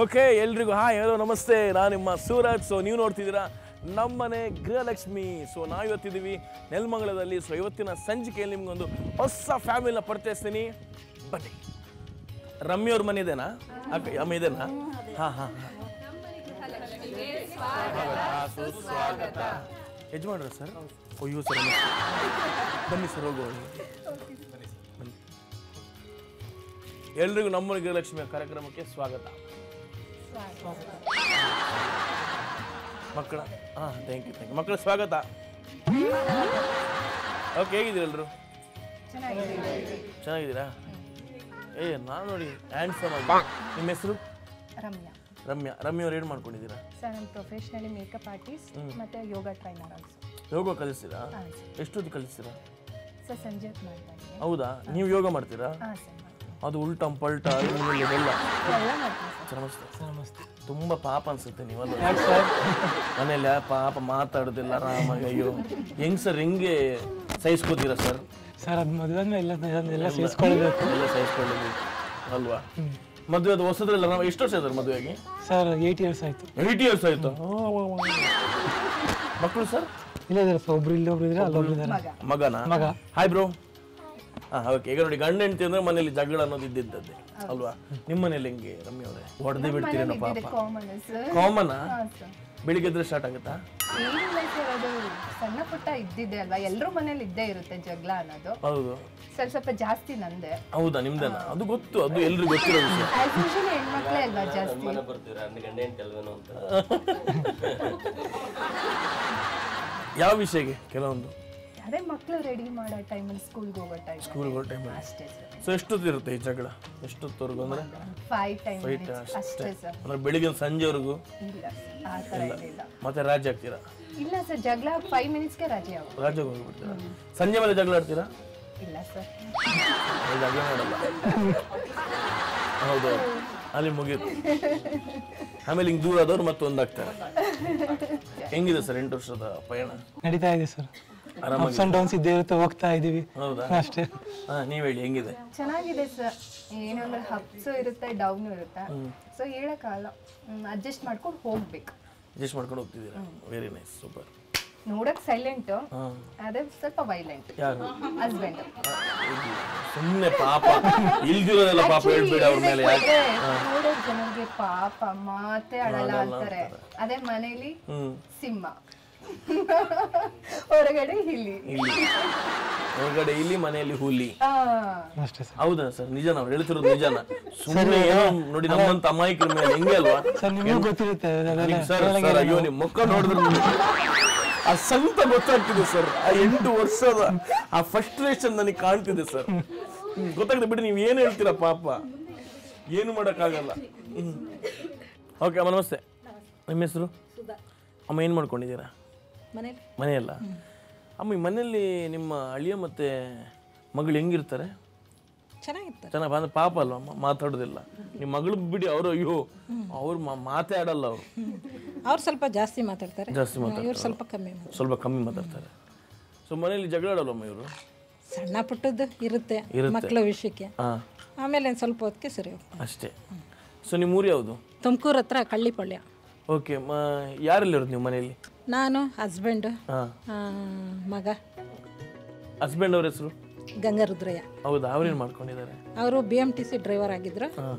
Okay, ಎಲ್ರಿಗೂ hi, hello, ನಮಸ್ತೆ. ನಾನು ನಿಮ್ಮ ಸೂರಜ್. ಸೊ ನೀವು ನೋಡ್ತಿದ್ದೀರಾ ನಮ್ಮನೆ ಗೃಹಲಕ್ಷ್ಮಿ. ಸೊ ನಾವು ಇವತ್ತಿದ್ದೀವಿ ನೆಲಮಂಗಲದಲ್ಲಿ. ಸೊ ಇವತ್ತಿನ ಸಂಚಿಕೆಯಲ್ಲಿ ನಿಮ್ಗೊಂದು ಹೊಸ ಫ್ಯಾಮಿಲಿನ ಪರಿಚಯಿಸ್ತೀನಿ. ಬನ್ನಿ. ರಮ್ಯವ್ರ ಮನೆ ಇದೆನಾ? ಅಮ್ಮ ಇದೆನಾ? ಹಾಂ ಹಾಂ ಹಾಂ. ಯಜಮಾನ್ರ ಸರ್? ಅಯ್ಯೋ ಸರ್, ಬನ್ನಿ ಸರ್, ಹೋಗುವ. ಬನ್ನಿ. ಎಲ್ರಿಗೂ ನಮ್ಮನೆ ಗೃಹಲಕ್ಷ್ಮಿಯ ಕಾರ್ಯಕ್ರಮಕ್ಕೆ ಸ್ವಾಗತ. ಮಕ್ಕಳ ಥ್ಯಾಂಕ್ ಯು ಮಕ್ಕಳ ಸ್ವಾಗತ. ಓಕೆ, ಹೇಗಿದ್ದೀರ ಎಲ್ಲರೂ? ಚೆನ್ನಾಗಿದ್ದೀರಾ? ನಾನು ನೋಡಿ ಹ್ಯಾಂಡ್ಸಮ್ ಆಗಿ. ನಿಮ್ಮ ಹೆಸರು? ರಮ್ಯಾ. ರಮ್ಯಾ ಅವ್ರು ಏನು ಮಾಡ್ಕೊಂಡಿದ್ದೀರಾ? ಸರ್, ನಾನು ಪ್ರೊಫೆಷನಲಿ ಮೇಕಪ್ ಆರ್ಟಿಸ್ಟ್ ಮತ್ತು ಯೋಗ ಟ್ರೈನರ್ ಆಲ್ಸೋ. ಯೋಗ ಕಲಿಸ್ತೀರಾ? ಎಷ್ಟೊತ್ತು ಕಲಿಸ್ತೀರಾ? ಸರ್, ಸಂಜೆ ಮಾಡ್ತಾ ಇದ್ದೀನಿ. ಹೌದಾ? ನೀವು ಯೋಗ ಮಾಡ್ತೀರಾ? ಹಾಂ ಸರ್. ಅದು ಉಲ್ಟಂ ಪಲ್ಟ ಎಲ್ಲ ಎಲ್ಲ ಮಾಡ್ತೀನಿ ಸರ್. ನಮಸ್ತೆ. ತುಂಬ ಪಾಪ ಅನ್ಸುತ್ತೆ ನೀವಲ್ಲ ಮನೇಲಿ ಪಾಪ ಮಾತಾಡೋದಿಲ್ಲ ಆರಾಮಾಗಿ. ಅಯ್ಯೋ, ಹೆಂಗ್ ಸರ್, ಹೆಂಗೆ ಸಹಿಸ್ಕೋತೀರಾ ಸರ್? ಸರ್, ಅದು ಮದುವೆ ಎಲ್ಲ ಸಹಿಸ್ಕೊಳ್ಬೇಕು. ಎಲ್ಲ ಸಹಿಸ್ಕೊಳ್ಳಬೇಕು ಅಲ್ವಾ? ಮದುವೆ ಅದು ಹೊಸದ್ರಲ್ಲ. ನಾವು ಎಷ್ಟು ವರ್ಷ ಆಯ್ತು ಮದುವೆಗೆ? ಸರ್, 8 years ಆಯ್ತು. 8 years ಆಯ್ತು. ಮಕ್ಕಳು ಸರ್? ಇಲ್ಲ ಇದ್ದಾರೆ ಸರ್, ಒಬ್ರು ಇಲ್ಲಿ ಒಬ್ರು ಇದ್ದಾರೆ, ಅಲ್ಲೊಬ್ರು ಇದ್ದಾರೆ. ಮಗನಾ? ಮಗ. Hi bro. ಓಕೆ, ಈಗ ನೋಡಿ, ಗಂಡ ಹೆಂಡತಿ ಅಂದ್ರೆ ಮನೇಲಿ ಜಗಳ ಅನ್ನೋದು ಇದ್ದಿದ್ದದ್ದೇ ಅಲ್ವಾ? ನಿಮ್ಮ ಮನೇಲಿ ಹೆಂಗೆ ರಮ್ಯ ಅವರೇ? ಹೊಡೆದೇ ಬಿಡ್ತೀರೇನೋ ಪಾಪ? ಕಾಮನ್. ಬೆಳಿಗ್ಗೆ ಎದ್ರೆ ಸ್ಟಾರ್ಟ್ ಆಗುತ್ತಾ? ಏನಿಲ್ಲ ಸರ್, ಅದು ಸಣ್ಣ ಪುಟ್ಟ ಇದ್ದಿದೆ ಅಲ್ವಾ, ಎಲ್ಲರೂ ಮನೇಲಿ ಇದ್ದೇ ಇರುತ್ತೆ ಜಗಳ ಅನ್ನೋದು. ಹೌದು. ಸ್ವಲ್ಪ ಜಾಸ್ತಿ ನಂದೆ. ಹೌದಾ? ನಿಮ್ದೇನಾ? ಅದು ಗೊತ್ತು, ಅದು ಎಲ್ರಿಗೂ ಗೊತ್ತಿರೋ ವಿಷಯ. ಯೂಶಲಿ ಹೆಣ್ಮಕ್ಳೇ ಅಲ್ವಾ ಜಾಸ್ತಿ. ಯಾವ ವಿಷಯಕ್ಕೆ? ಕೆಲವೊಂದು ಅದೇ ಮಕ್ಕಳು ರೆಡಿ ಮಾಡೋ ಟೈಮಲ್ಲಿ ಸ್ಕೂಲ್ಗೆ ಹೋಗೋ ಟೈಮಲ್ಲಿ ಅಷ್ಟೇ ಸರ್. ಸೊ ಎಷ್ಟೊತ್ತು ಇರುತ್ತೆ ಈ ಜಗಳ? ಎಷ್ಟೊತ್ತವರೆಗೂ ಅಂದ್ರೆ? 5 ಅಷ್ಟೇ ಸರ್. ಅಂದ್ರೆ ಬೆಳಿಗ್ಗೆ ಸಂಜೆವರೆಗೂ? ಇಲ್ಲ ಆ ಥರ ಏನಿಲ್ಲ. ಮತ್ತೆ ರಾಜಿ ಆಗ್ತೀರಾ? ಇಲ್ಲ ಸರ್, ಜಗಳ 5 minutesಗೆ ರಾಜಿ ಆಗೋದು. ರಾಜಿ ಹೋಗ್ಬಿಡ್ತೀರಾ? ಸಂಜೆ ಮೇಲೆ ಜಗಳ ಆಡ್ತೀರಾ? ಇಲ್ಲ ಸರ್, ಜಗಳ ಆಡಲ್ಲ. ಹೌದು, ಅಲ್ಲಿ ಮುಗಿಯುತ್ತೆ. ಆಮೇಲೆ ಹಿಂಗೆ ದೂರ ಆದವ್ರು ಮತ್ತೆ ಒಂದಾಗ್ತಾರೆ. ಹೆಂಗಿದೆ ಸರ್ 8 ವರ್ಷದ ಪಯಣ? ನಡೀತಾ ಇದೆ ಸರ್. ಅಪ್ಸ್ ಅಂಡ್ ಡೌನ್ಸ್ ಇದ್ದೇ ಇರುತ್ತೆ, ಹೋಗ್ತಾ ಇದೀವಿ. ಹೌದಾ? ಅಷ್ಟೇ. ನೀವ್ ಹೇಳಿ, ಹೆಂಗಿದೆ? ಚೆನ್ನಾಗಿದೆ ಸರ್. ಏನಂದ್ರೆ ಅಪ್ಸು ಇರುತ್ತೆ, ಡೌನು ಇರುತ್ತೆ. ಸೊ ಹೇಳಕ್ಕಾಗಲ್ಲ, ಅಡ್ಜಸ್ಟ್ ಮಾಡ್ಕೊಂಡು ಹೋಗ್ಬೇಕು. ಅಡ್ಜಸ್ಟ್ ಮಾಡ್ಕೊಂಡು ಹೋಗ್ತಿದ್ದೀರಾ? Very nice, super. ನೋಡಕ್ ಸೈಲೆಂಟ್, ಅದೇ ಸ್ವಲ್ಪ ವೈಲೆಂಟ್. ಯಾರು? ಹಸ್ಬೆಂಡ್. ಸುಮ್ಮನೆ ಪಾಪ ಇಲ್ದಿರೋದೆಲ್ಲ ಪಾಪ ಹೇಳ್ಬೇಡಿ ಅವ್ರ ಮೇಲೆ. ನೋಡೋ ಜನರಿಗೆ ಪಾಪ ಮಾತೇ ಆಡಲ್ಲ ಅಂತಾರೆ. ಅದೇ ಮನೇಲಿ ಸಿಂಹ, ಹೊರಗಡೆ ಇಲ್ಲಿ, ಹೊರಗಡೆ ಇಲ್ಲಿ, ಮನೆಯಲ್ಲಿ ಹುಲಿ. ಅಷ್ಟೇ ಸರ್. ಹೌದಾ ಸರ್? ನಿಜ, ನಾವು ಹೇಳ್ತಿರೋದು ನಿಜನ? ಸುಮ್ಮನೆ ನೋಡಿ, ನಮ್ಮಂತ ಅಮಾಯಕರ ಮೇಲೆ ಹೆಂಗೆ ಅಲ್ವಾ? ಸರ್, ನಿಮಗೂ ಗೊತ್ತಿರುತ್ತೆ ಸರ್. ಅಯ್ಯೋ, ನಿಮ್ ಮುಖ ನೋಡಿದ್ರೆ ಆ ಸಂತ ಗೊತ್ತಾಗ್ತಿದೆ ಸರ್. ಆ 8 ವರ್ಷದ ಆ ಫ್ರಸ್ಟ್ರೇಷನ್ ನನಗೆ ಕಾಣ್ತಿದೆ ಸರ್. ಗೊತ್ತಾಗ್ತದೆ ಬಿಡಿ, ನೀವು ಏನು ಹೇಳ್ತೀರಾ ಪಾಪ, ಏನು ಮಾಡೋಕ್ಕಾಗಲ್ಲ. ಓಕೆ ಅಮ್ಮ, ನಮಸ್ತೆ. ನಿಮ್ಮ ಹೆಸರು? ಅಮ್ಮ, ಏನು ಮಾಡ್ಕೊಂಡಿದ್ದೀರಾ? ಮನೆಯಲ್ಲ? ಅಮ್ಮ, ಈ ಮನೆಯಲ್ಲಿ ನಿಮ್ಮ ಅಳಿಯ ಮತ್ತೆ ಮಗಳು ಹೆಂಗಿರ್ತಾರೆ? ಚೆನ್ನಾಗಿ ಬಂದ ಪಾಪ ಅಲ್ವ ಅಮ್ಮ? ಮಾತಾಡೋದಿಲ್ಲ. ನಿಮ್ಮ ಮಗಳು ಬಿಡಿ, ಅವರು ಅಯ್ಯೋ, ಅವ್ರು ಮಾತೇ ಆಡಲ್ಲ. ಅವ್ರು ಸ್ವಲ್ಪ ಜಾಸ್ತಿ ಮಾತಾಡ್ತಾರೆ, ಸ್ವಲ್ಪ ಕಮ್ಮಿ ಮಾತಾಡ್ತಾರೆ. ಸೊ ಮನೆಯಲ್ಲಿ ಜಗಳ ಆಡಲ್ವಮ್ಮ ಇವರು? ಸಣ್ಣ ಪುಟ್ಟದ್ದು ಇರುತ್ತೆ ಮಕ್ಕಳ ವಿಷಯಕ್ಕೆ. ಆಮೇಲೆ ಸ್ವಲ್ಪ ಹೊತ್ತಿಗೆ ಸರಿ ಹೋಗ್ತಾರೆ ಅಷ್ಟೇ. ಸೊ ನಿಮ್ಮ ಊರು ಯಾವುದು? ತುಮಕೂರು ಹತ್ರ ಕಳ್ಳಿಪಳ್ಯ. ಓಕೆ, ಯಾರೆಲ್ಲಿರೋದು ನೀವು ಮನೆಯಲ್ಲಿ? ನಾನು, ಹಸ್ಬೆಂಡ್, ಮಗ. ಹಸ್ಬೆಂಡ್ ಅವ್ರ ಹೆಸರು? ಗಂಗಾರುದ್ರಯ್ಯ. ಹೌದಾ? ಅವ್ರೇನು ಮಾಡ್ಕೊಂಡಿದ್ದಾರೆ? ಅವರು BMTC ಡ್ರೈವರ್ ಆಗಿದ್ರು,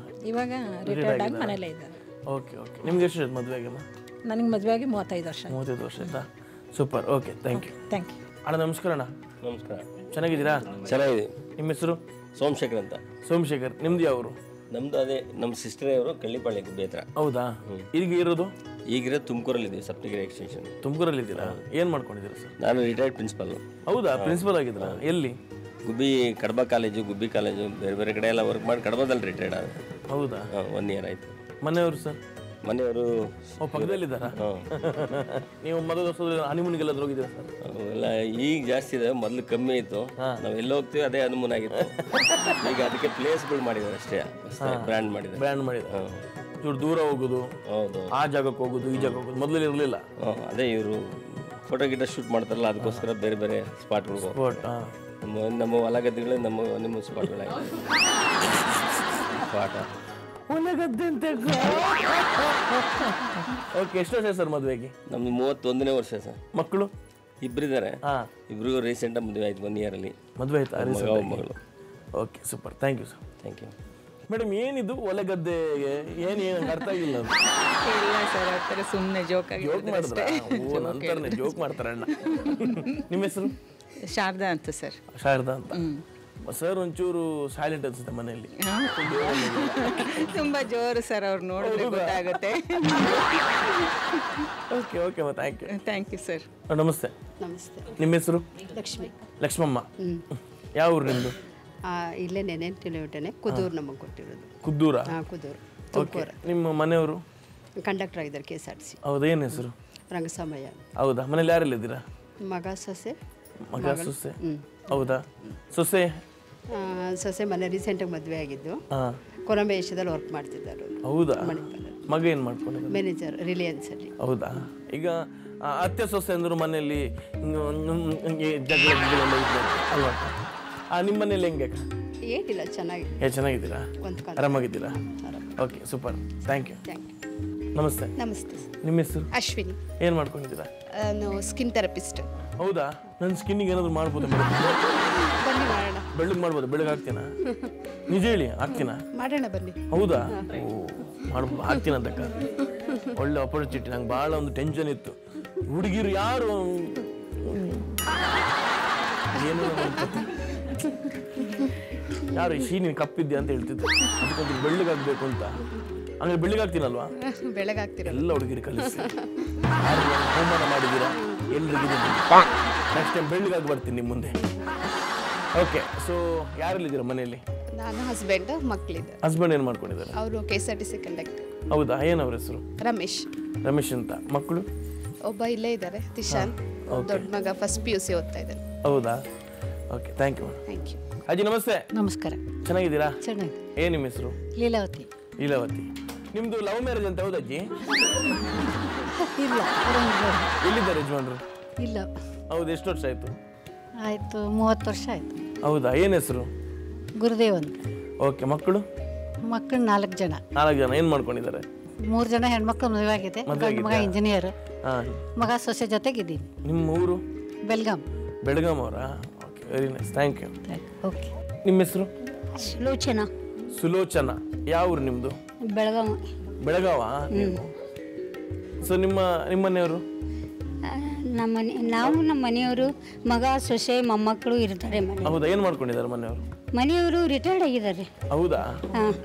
ಇವಾಗ ರಿಟೈರ್ಡ್ ಆಗಿ ಮನೇಲೇ ಇದ್ದಾರೆ. Okay okay. ನಿಮ್ಗೆ ಎಷ್ಟು ಮದುವೆಗೆ? ನನಗೆ ಮದುವೆ ಆಗಿ 35 ವರ್ಷ. 35 ವರ್ಷ ಆಯ್ತಾ? ಸೂಪರ್. Okay, thank you. ಅಣ್ಣ ನಮಸ್ಕಾರ. ಅಣ್ಣ ನಮಸ್ಕಾರ. ಚೆನ್ನಾಗಿದ್ದೀರಾ? ಚೆನ್ನಾಗಿದೆ. ನಿಮ್ಮ ಹೆಸರು? ಸೋಮಶೇಖರ್ ಅಂತ. ಸೋಮಶೇಖರ್. ನಿಮ್ದು ಯಾವರು? ನಮ್ದು ಅದೇ ನಮ್ಮ ಸಿಸ್ಟರ್ ಅವರು ಕಳ್ಳಿಪಾಳ್ಯ ಗುಬ್ಬಿ ಹತ್ರ. ಹೌದಾ? ಈಗ ಇರೋದು? ಈಗಿರೋದು ತುಮಕೂರಲ್ಲಿ ಇದ್ದೀವಿ, ಸಪ್ತಗಿರಿ ಎಕ್ಸ್ಟೆನ್ಷನ್. ತುಮಕೂರಲ್ಲಿ ಇದ್ದೀರಾ? ಏನು ಮಾಡ್ಕೊಂಡಿದ್ದೀರಾ ಸರ್? ನಾನು ರಿಟೈರ್ಡ್ ಪ್ರಿನ್ಸಿಪಲ್. ಹೌದಾ? ಪ್ರಿನ್ಸಿಪಲ್ ಆಗಿದ್ದೀರಾ? ಎಲ್ಲಿ? ಗುಬ್ಬಿ ಕಡಬ ಕಾಲೇಜು, ಗುಬ್ಬಿ ಕಾಲೇಜು, ಬೇರೆ ಬೇರೆ ಕಡೆ ಎಲ್ಲ ವರ್ಕ್ ಮಾಡಿ ಕಡಬದಲ್ಲಿ ರಿಟೈರ್ಡ್ ಆದ. ಹೌದಾ? 1 year ಆಯಿತು. ಮನೆಯವರು ಸರ್? ಮನೆಯವರು ಪಕ್ಕದಲ್ಲಿದ್ದಾರಾ? ನೀವು ಮದುವೆ ಹನಿಮೂನ್ಗೆಲ್ಲ ಹೋಗಿದ್ದೀರಾ ಸರ್? ಎಲ್ಲ ಈಗ ಜಾಸ್ತಿ ಇದೆ, ಮೊದಲು ಕಮ್ಮಿ ಇತ್ತು. ನಾವು ಎಲ್ಲ ಹೋಗ್ತೀವಿ ಅದೇ ಹನಿಮೂನ್ ಆಗಿತ್ತು. ಈಗ ಅದಕ್ಕೆ ಪ್ಲೇಸ್ಗಳು ಮಾಡಿದ್ದಾರೆ ಅಷ್ಟೇ, ಬ್ರ್ಯಾಂಡ್ ಮಾಡಿದ್ದಾರೆ. ಇವ್ರು ದೂರ ಹೋಗೋದು, ಹೌದು, ಆ ಜಾಗಕ್ಕೆ ಹೋಗೋದು, ಈ ಜಾಗಕ್ಕೆ ಹೋಗೋದು ಮೊದಲೇ ಇರಲಿಲ್ಲ. ಅದೇ ಇವರು ಫೋಟೋ ಗಿಟ ಶೂಟ್ ಮಾಡ್ತಾರಲ್ಲ, ಅದಕ್ಕೋಸ್ಕರ ಬೇರೆ ಬೇರೆ ಸ್ಪಾಟ್ಗಳು. ನಮ್ಮ ಹೊಲ ಗದ್ದೆಗಳೇ ನಿಮ್ಮ ಸ್ಪಾಟ್ಗಳಾಗಿದೆ. ಸ್ಪಾಟ ಒಲೆಗದ್ದೆ ಅಂತ. ಓಕೆ, ಎಷ್ಟು ವರ್ಷ ಸರ್ ಮದುವೆಗೆ? ನಮ್ದು 31ನೇ ವರ್ಷ ಸರ್. ಮಕ್ಕಳು ಇಬ್ಬರಿದ್ದಾರೆ. ಇಬ್ರಿಗೂ ರೀಸೆಂಟಾಗಿ ಮದುವೆ ಆಯ್ತು, 1 year ಅಲ್ಲಿ ಮದುವೆ ಆಯ್ತಾ? ಮಗಳು. Okay, super, thank you sir. Thank you madam. ಏನಿದು ಒಲೆಗದ್ದೆ? ಏನು ಅರ್ಥ ಆಗಿಲ್ಲ. ಇಲ್ಲ ಸರ್, ಆ ಥರ ಸುಮ್ಮನೆ ಜೋಕ್ ಮಾಡಿದ್ರೆ ನಂತರನೇ ಜೋಕ್ ಮಾಡ್ತಾರೆ ಅಣ್ಣ. ನಿಮ್ಮ ಹೆಸರು? ಶಾರದಾ ಅಂತ ಸರ್. ಶಾರದಾ ಅಂತ. ಸರ್ ಒಂಚೂರು ಸೈಲೆಂಟ್ ಅನ್ಸುತ್ತೆ ಮನೆಯಲ್ಲಿ. ತುಂಬಾ ಜೋರು ಸರ್, ಅವ್ರು ನೋಡಿದ್ರೆ ಗೊತ್ತಾಗುತ್ತೆ. Okay okay, thank you sir. ನಮಸ್ತೆ. ನಮಸ್ತೆ. ನಿಮ್ಮ ಹೆಸರು? ಲಕ್ಷ್ಮಿ. ಲಕ್ಷ್ಮಮ್ಮ. ಯಾವ ಊರು ನಿಮ್ಮದು? ಇಲ್ಲೇ ನೆನೆ ತಿಳಿಯೋಟನೆ ಕುದೂರು ನಮಗೆ ಕೊಟ್ಟಿರೋದು. ಕುದ್ದೂರ? ಕುದೂರು. ಓಕೆ. ನಿಮ್ಮ ಮನೆಯವರು? ಕಂಡಕ್ಟರ್ ಆಗಿದ್ದಾರೆ KSRTC. ಹೌದಾ, ಏನು ಹೆಸರು? ರಂಗಸಮಯ್ಯ. ಹೌದಾ, ಮನೇಲಿ ಯಾರೆಲ್ಲ ಇದ್ದೀರಾ? ಮಗ ಸೊಸೆ. ಮಗ ಸೊಸೆ? ಹೌದಾ. ಸೊಸೆ? ಸೊಸೆ ಮನೆ ರೀಸೆಂಟಾಗಿ ಮದುವೆ ಆಗಿದ್ದು, ಕೊಲಂಬಿಯಾ ಏಷ್ಯಾದಲ್ಲಿ ವರ್ಕ್ ಮಾಡ್ತಿದ್ದಾರೆ. ಹೌದಾ. ಮಗ ಏನು ಮಾಡ್ಕೊಂಡಿದ್ದಾರೆ? ಮ್ಯಾನೇಜರ್ ರಿಲಯನ್ಸ್ ಅಲ್ಲಿ. ಹೌದಾ. ಈಗ ಅತ್ತೆ ಸೊಸೆ ಅಂದ್ರು ಮನೆಯಲ್ಲಿ ಜಗಳ ಅಲ್ವಾ? ನಿಮ್ಮ ಮನೇಲಿ ಹೆಂಗೆ? ಏನಿಲ್ಲ, ಚೆನ್ನಾಗಿದ್ದೀರಾ? ಆರಾಮಾಗಿದ್ದೀರಾ? Okay, super, thank you. ನಮಸ್ತೆ. ನಮಸ್ತೆ. ನಿಮ್ಮ ಹೆಸರು? ಅಶ್ವಿನಿ. ಏನು ಮಾಡ್ಕೊಂಡಿದ್ದೀರಾ? ನಾನು ಸ್ಕಿನ್ ಥೆರಪಿಸ್ಟ್. ಹೌದಾ. ನನ್ನ ಸ್ಕಿನ್ನಿಗೆ ಏನಾದರೂ ಮಾಡ್ಬೋದು? ಬನ್ನಿ ಮಾಡೋಣ. ಬೆಳ್ಳಗೆ ಮಾಡ್ಬೋದು? ಬೆಳ್ಳಗೆ ಹಾಕ್ತೀನಾ? ನಿಜ ಹೇಳಿ, ಹಾಕ್ತೀನಾ? ಮಾಡೋಣ ಬನ್ನಿ. ಹೌದಾ? ಮಾಡ್ಬೋದು, ಹಾಕ್ತೀನಂತಕ್ಕ. ಒಳ್ಳೆ ಅಪರ್ಚುನಿಟಿ. ನಂಗೆ ಭಾಳ ಒಂದು ಟೆನ್ಷನ್ ಇತ್ತು. ಹುಡುಗಿರು ಯಾರು ಏನು ಯಾರು ನೀನು ಕಪ್ಪಿದ್ದೆ ಅಂತ ಹೇಳ್ತಿದ್ರು. ಅದಕ್ಕೊಂದು ಬೆಳ್ಳಗಾಗಬೇಕು ಅಂತ. ಹಂಗೆ ಬೆಳ್ಳಗಾಗ್ತೀನಲ್ವಾ? ಬೆಳಗಾಗ್ತೀರ ಎಲ್ಲ ಹುಡುಗಿರು ಕಲಿಸಿ. ಹೋಮನ ಮಾಡಿದ್ದೀರಾ? ಎಲ್ರಿಗಿದೆ. ನೆಕ್ಸ್ಟ್ ಟೈಮ್ ಬೆಳ್ಳಗಾಗಿ ಬರ್ತೀನಿ ನಿಮ್ಮ ಮುಂದೆ. ಓಕೆ, ಸೊ ಯಾರೆಲ್ಲಿದ್ದೀರಾ ಮನೆಯಲ್ಲಿ? ನಾನು, ಹಸ್ಬೆಂಡ್, ಮಕ್ಕಳಿದ್ದಾರೆ. ಹಸ್ಬೆಂಡ್ ಏನು ಮಾಡ್ಕೊಂಡಿದ್ದಾರೆ? ಅವರು KSRTC ಕಂಡಕ್ಟರ್. ಹೌದಾ. ಏನು ಅವ್ರ ಹೆಸರು? ರಮೇಶ್. ರಮೇಶ್ ಅಂತ. ಮಕ್ಕಳು? ಒಬ್ಬ ಇಲ್ಲೇ ಇದ್ದಾರೆ, ತಿಶಾನ್. ದೊಡ್ಡ ಮಗ ಫಸ್ಟ್ PUC ಓದ್ತಾ ಇದ್ದಾರೆ. ಹೌದಾ. Okay, thank you. Thank you. ಅಜ್ಜಿ ನಮಸ್ತೆ. ನಮಸ್ಕಾರ. ಚೆನ್ನಾಗಿದ್ದೀರಾ? ಚೆನ್ನಾಗಿ. ಏನು ನಿಮ್ಮ ಹೆಸರು? ಲೀಲಾವತಿ. ಲೀಲಾವತಿ. ನಿಮ್ದು ಲವ್ ಮ್ಯಾರೇಜ್ ಅಂತ ಹೌದಜ್ಜಿ? ಇಲ್ಲ, ಎಲ್ಲಿದ್ದಾರೆ ಯಜಮಾನ್ರು? ಇಲ್ಲ. ಹೌದು. ಎಷ್ಟು ವರ್ಷ ಆಯ್ತು? ಆಯ್ತು, 30 ವರ್ಷ ಆಯ್ತು. ಹೌದಾ. ಏನು ಹೆಸರು? ಗುರುದೇವ್ ಅಂತ. ಓಕೆ. ಮಕ್ಕಳು? ಮಕ್ಕಳು 4 ಜನ. 4 ಜನ. ಏನು ಮಾಡ್ಕೊಂಡಿದ್ದಾರೆ? 3 ಜನ ಹೆಣ್ಮಕ್ಳು ಮದುವೆ ಆಗಿದೆ. ಗಂಡು ಮಗ ಇಂಜಿನಿಯರ್, ಮಗ ಸೊಸೆ ಜೊತೆಗಿದ್ದೀನಿ. ನಿಮ್ಮ ಊರು? ಬೆಲ್ಗಾಂ. ಬೆಳಗಾಂ ಅವರಾ? Okay, very nice, thank you. Okay. ನಿಮ್ಮ ಹೆಸರು? ಸುಲೋಚನಾ. ಸುಲೋಚನಾ. ಯಾವ ಊರು ನಿಮ್ಮದು? ಬೆಳಗಾಂ. ಬೆಳಗಾವ ನೀವು? ಸೊ ನಿಮ್ಮ ಮನೆಯವರು? ನಾವು ನಮ್ಮ ಮನೆಯವರು, ಮಗ ಸೊಸೆ ಮೊಮ್ಮಕ್ಕಳು ಇರ್ತಾರೆ. ಹೌದಾ. ಏನು ಮಾಡ್ಕೊಂಡಿದ್ದಾರೆ ಮನೆಯವರು? ಮನೆಯವರು ರಿಟೈರ್ಡ್ ಆಗಿದ್ದಾರೆ. ಹೌದಾ.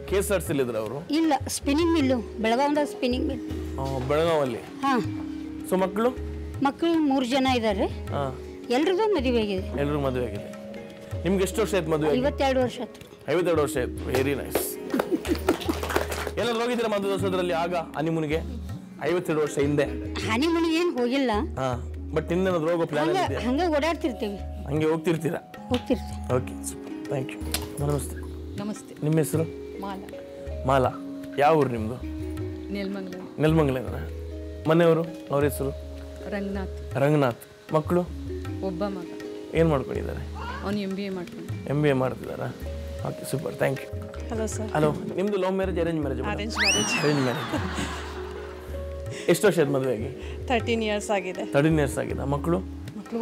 KSRTC ಇದ್ರು ಅವರು? ಇಲ್ಲ, ಸ್ಪಿನ್ನಿಂಗ್ ಮಿಲ್ಲು ಬೆಳಗಾವದಾಗ ಸ್ಪಿನ್ನಿಂಗ್ ಮಿಲ್. ಬೆಳಗಾವಲ್ಲಿ. ಹಾಂ. ಸೊ ಮಕ್ಕಳು? ಮಕ್ಕಳು 3 ಜನ ಇದ್ದಾರೆ. ಎಲ್ರಿಗೂ ಮದುವೆ ಆಗಿದೆ. ಎಲ್ರಿಗೂ ಮದುವೆ ಆಗಿದೆ. ನಿಮ್ಗೆ ಎಷ್ಟು ವರ್ಷ ಆಯ್ತು ಮದುವೆ? 52 ವರ್ಷ ಆಯ್ತು. 52 ವರ್ಷ ಆಯ್ತು. Very nice. ಎಲ್ಲಾದ್ರೂ ಹೋಗಿದ್ದೀರಾ ಮದುವೆ ವರ್ಷದಲ್ಲಿ? ಆಗ ಹನಿಮೂನ್ಗೆ 52 ವರ್ಷ ಹಿಂದೆ? ಹನಿಮೂನ್ ಏನು ಹೋಗಿಲ್ಲ. ಬಟ್ ಇನ್ನೇನಾದ್ರು ಹೋಗೋ ಪ್ಲಾನ್ ಇದೆಯಾ? ಹಂಗೆ ಓಡಾಡ್ತಿರ್ತೀವಿ. ಹಂಗೆ ಹೋಗ್ತಿರ್ತೀರಾ? ಹೋಗ್ತಿರ್ತೀವಿ. Okay, thank you. ನಮಸ್ತೆ. ನಮಸ್ತೆ. ನಿಮ್ಮ ಹೆಸರು? ಮಾಲಾ. ಮಾಲಾ. ಯಾವ ಊರು ನಿಮ್ಮದು? ನೆಲಮಂಗಲ. ನೆಲಮಂಗಲ. ಮನೆಯವರು? ಅವ್ರ ಹೆಸರು? ರಂಗನಾಥ್. ರಂಗನಾಥ್. ಮಕ್ಕಳು? ಒಬ್ಬ ಮಗ. ಏನು ಮಾಡ್ಕೊಂಡಿದ್ದಾರೆ? ಅವನು MBA ಮಾಡ್ಕೊಂಡು. MBA ಮಾಡ್ತಿದ್ದಾರಾ? Okay, super, thank you. Hello sir. Hello. ನಿಮ್ಮದು love marriage, arrange marriage? Arrange marriage. Arrange marriage. ಎಷ್ಟು ವರ್ಷ ಆಯ್ತು ಮದುವೆಗೆ? 13 years ಆಗಿದೆ. 13 years ಆಗಿದೆ. ಮಕ್ಕಳು? ಮಕ್ಕಳು